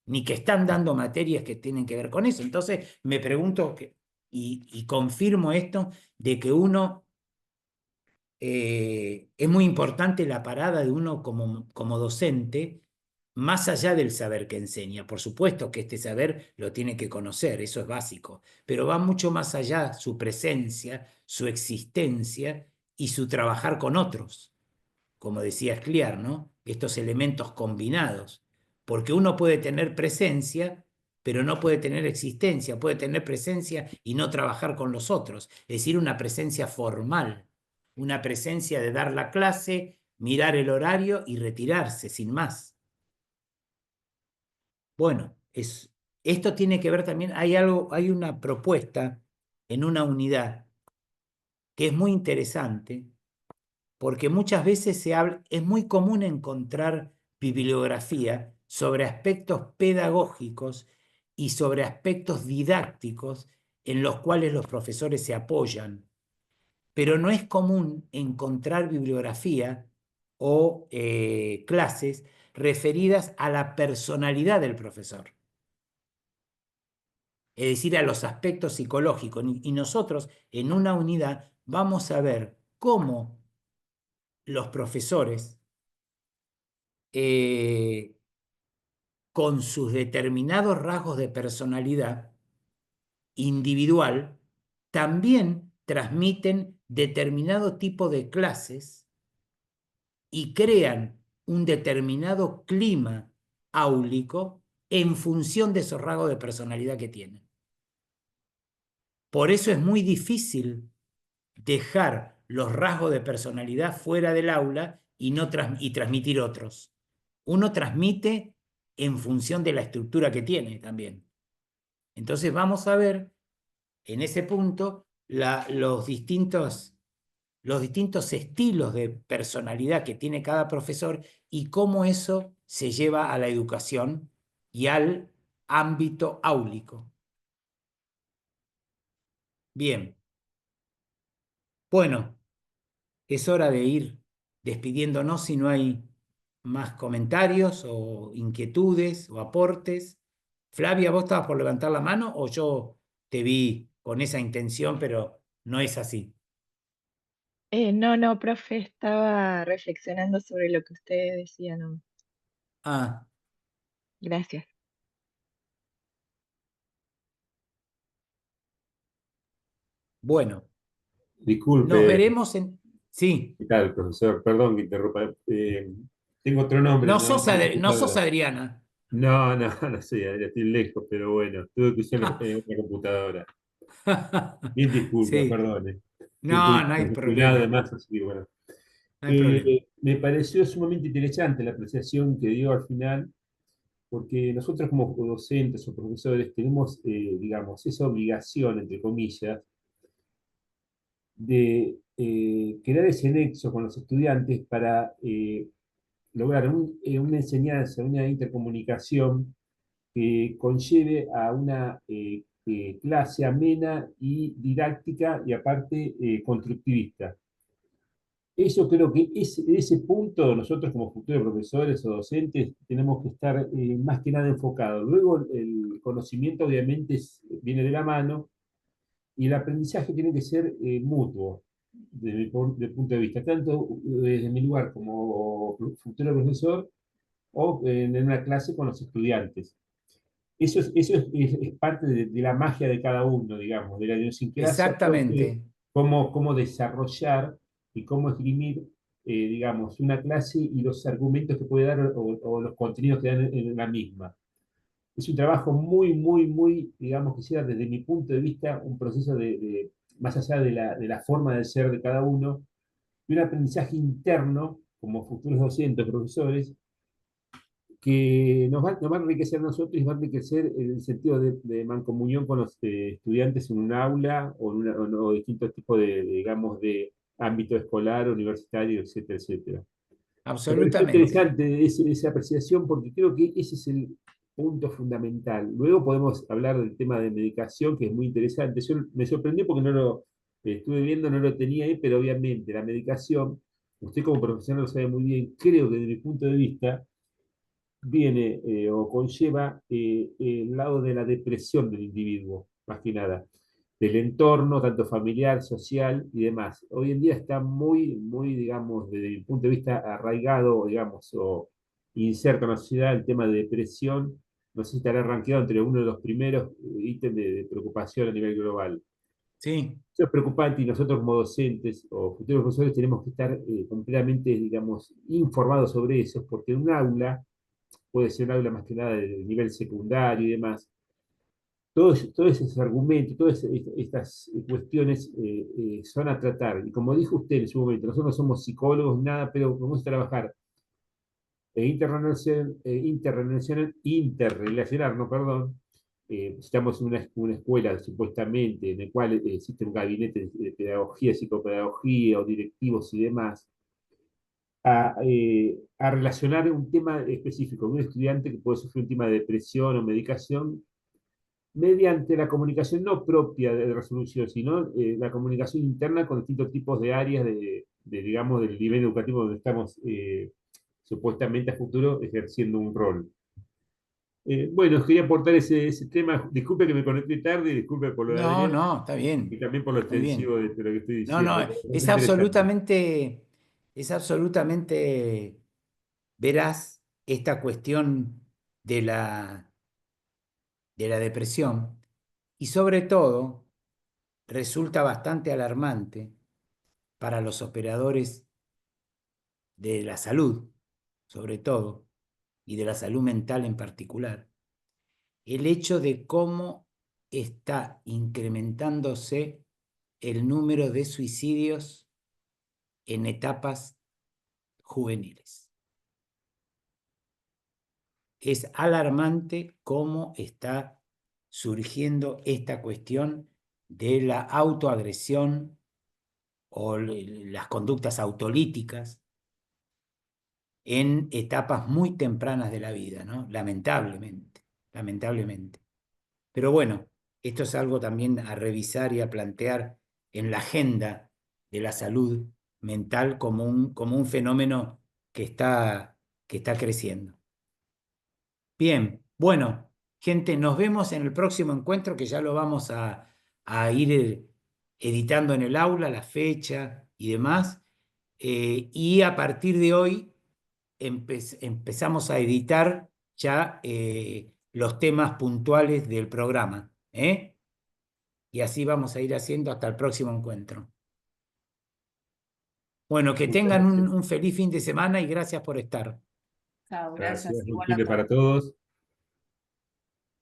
ni que están dando materias que tienen que ver con eso. Entonces me pregunto, y confirmo esto, de que uno, es muy importante la parada de uno como docente, más allá del saber que enseña. Por supuesto que este saber lo tiene que conocer, eso es básico, pero va mucho más allá su presencia, su existencia y su trabajar con otros, como decía Scliar, ¿no? Estos elementos combinados, porque uno puede tener presencia, pero no puede tener existencia, puede tener presencia y no trabajar con los otros, es decir, una presencia formal, una presencia de dar la clase, mirar el horario y retirarse, sin más. Bueno, esto tiene que ver también, hay una propuesta en una unidad que es muy interesante, porque muchas veces es muy común encontrar bibliografía sobre aspectos pedagógicos y sobre aspectos didácticos en los cuales los profesores se apoyan, pero no es común encontrar bibliografía o clases referidas a la personalidad del profesor, es decir, a los aspectos psicológicos. Y nosotros en una unidad vamos a ver cómo los profesores, con sus determinados rasgos de personalidad individual, también transmiten determinado tipo de clases y crean un determinado clima áulico en función de esos rasgos de personalidad que tienen. Por eso es muy difícil dejar los rasgos de personalidad fuera del aula y transmitir otros. Uno transmite en función de la estructura que tiene también. Entonces vamos a ver en ese punto los distintos estilos de personalidad que tiene cada profesor y cómo eso se lleva a la educación y al ámbito áulico. Bien. Bueno, es hora de ir despidiéndonos si no hay más comentarios o inquietudes o aportes. Flavia, ¿vos estabas por levantar la mano o yo te vi con esa intención, pero no es así? No, no, profe, estaba reflexionando sobre lo que usted decía, no. Ah, Gracias. bueno, nos Disculpe, veremos en... Sí, ¿qué tal, profesor? Perdón que interrumpa. Tengo otro nombre, no no, sos, no me no acuerdo. sos Adriana. No, no, no sé, ya estoy lejos, pero bueno, tuve que usar una computadora. Bien, disculpa, Sí, perdone. Estoy un no, no poquito hay congestionado problema, además, así que bueno. no hay problema. Me pareció sumamente interesante la apreciación que dio al final, porque nosotros como docentes o profesores tenemos, digamos, esa obligación, entre comillas, de crear ese nexo con los estudiantes para lograr una enseñanza, una intercomunicación que conlleve a una clase amena y didáctica y aparte constructivista. Eso creo que ese punto nosotros como futuros profesores o docentes tenemos que estar más que nada enfocados. Luego el conocimiento obviamente viene de la mano y el aprendizaje tiene que ser mutuo desde mi punto de vista, tanto desde mi lugar como futuro profesor o en una clase con los estudiantes. Eso es parte de la magia de cada uno, digamos, de la idiosincrasia propia, de Exactamente, cómo desarrollar y cómo esgrimir, digamos, una clase y los argumentos que puede dar o los contenidos que dan en la misma. Es un trabajo muy, muy, muy, digamos, quisiera desde mi punto de vista, un proceso más allá de la forma de ser de cada uno, y un aprendizaje interno, como futuros docentes, profesores, que nos va a enriquecer a nosotros y va a enriquecer en el sentido de mancomunión con los estudiantes en un aula o distintos tipos digamos, de ámbito escolar, universitario, etcétera, etcétera. Me pareció absolutamente. interesante esa apreciación porque creo que ese es el punto fundamental. Luego podemos hablar del tema de medicación, que es muy interesante. Yo me sorprendió porque no lo estuve viendo, no lo tenía ahí, pero obviamente la medicación, usted como profesional lo sabe muy bien, creo que desde mi punto de vista, viene o conlleva el lado de la depresión del individuo, más que nada, del entorno, tanto familiar, social y demás. Hoy en día está muy, muy, digamos, desde mi punto de vista, arraigado, digamos, o inserto en la sociedad el tema de depresión. No sé si estará rankeado entre uno de los primeros ítems de preocupación a nivel global. Sí, Eso es preocupante y nosotros como docentes o futuros profesores tenemos que estar completamente, digamos, informados sobre eso, porque en un aula puede ser un aula más que nada de nivel secundario y demás. Todos esos argumentos, todas estas cuestiones son a tratar. Y como dijo usted en su momento, nosotros no somos psicólogos, nada, pero vamos a trabajar interrelacionar, no, perdón. Estamos en una escuela supuestamente en la cual existe un gabinete de pedagogía, psicopedagogía o directivos y demás a relacionar un tema específico, un estudiante que puede sufrir un tema de depresión o medicación, mediante la comunicación no propia de resolución, sino la comunicación interna con distintos tipos de áreas digamos, del nivel educativo donde estamos supuestamente a futuro ejerciendo un rol. Bueno, quería aportar ese tema. Disculpe que me conecté tarde, disculpe por lo de no, Adrián no, está y bien, también por lo muy extensivo bien. de lo que estoy No, no, diciendo. Es interesante. es absolutamente veraz esta cuestión de de la depresión y sobre todo resulta bastante alarmante para los operadores de la salud, sobre todo, y de la salud mental en particular, el hecho de cómo está incrementándose el número de suicidios en etapas juveniles. Es alarmante cómo está surgiendo esta cuestión de la autoagresión o las conductas autolíticas en etapas muy tempranas de la vida, ¿no? Lamentablemente, lamentablemente. Pero bueno, esto es algo también a revisar y a plantear en la agenda de la salud mental como un fenómeno que está creciendo. Bien, bueno, gente, nos vemos en el próximo encuentro que ya lo vamos a ir editando en el aula, la fecha y demás. Y a partir de hoy empezamos a editar ya los temas puntuales del programa, ¿eh? Y así vamos a ir haciendo hasta el próximo encuentro. Bueno, que Muchas tengan gracias. un feliz fin de semana y gracias por estar. Chao, Gracias, gracias. buen Igual fin a de para todos. todos.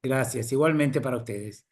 Gracias, igualmente para ustedes.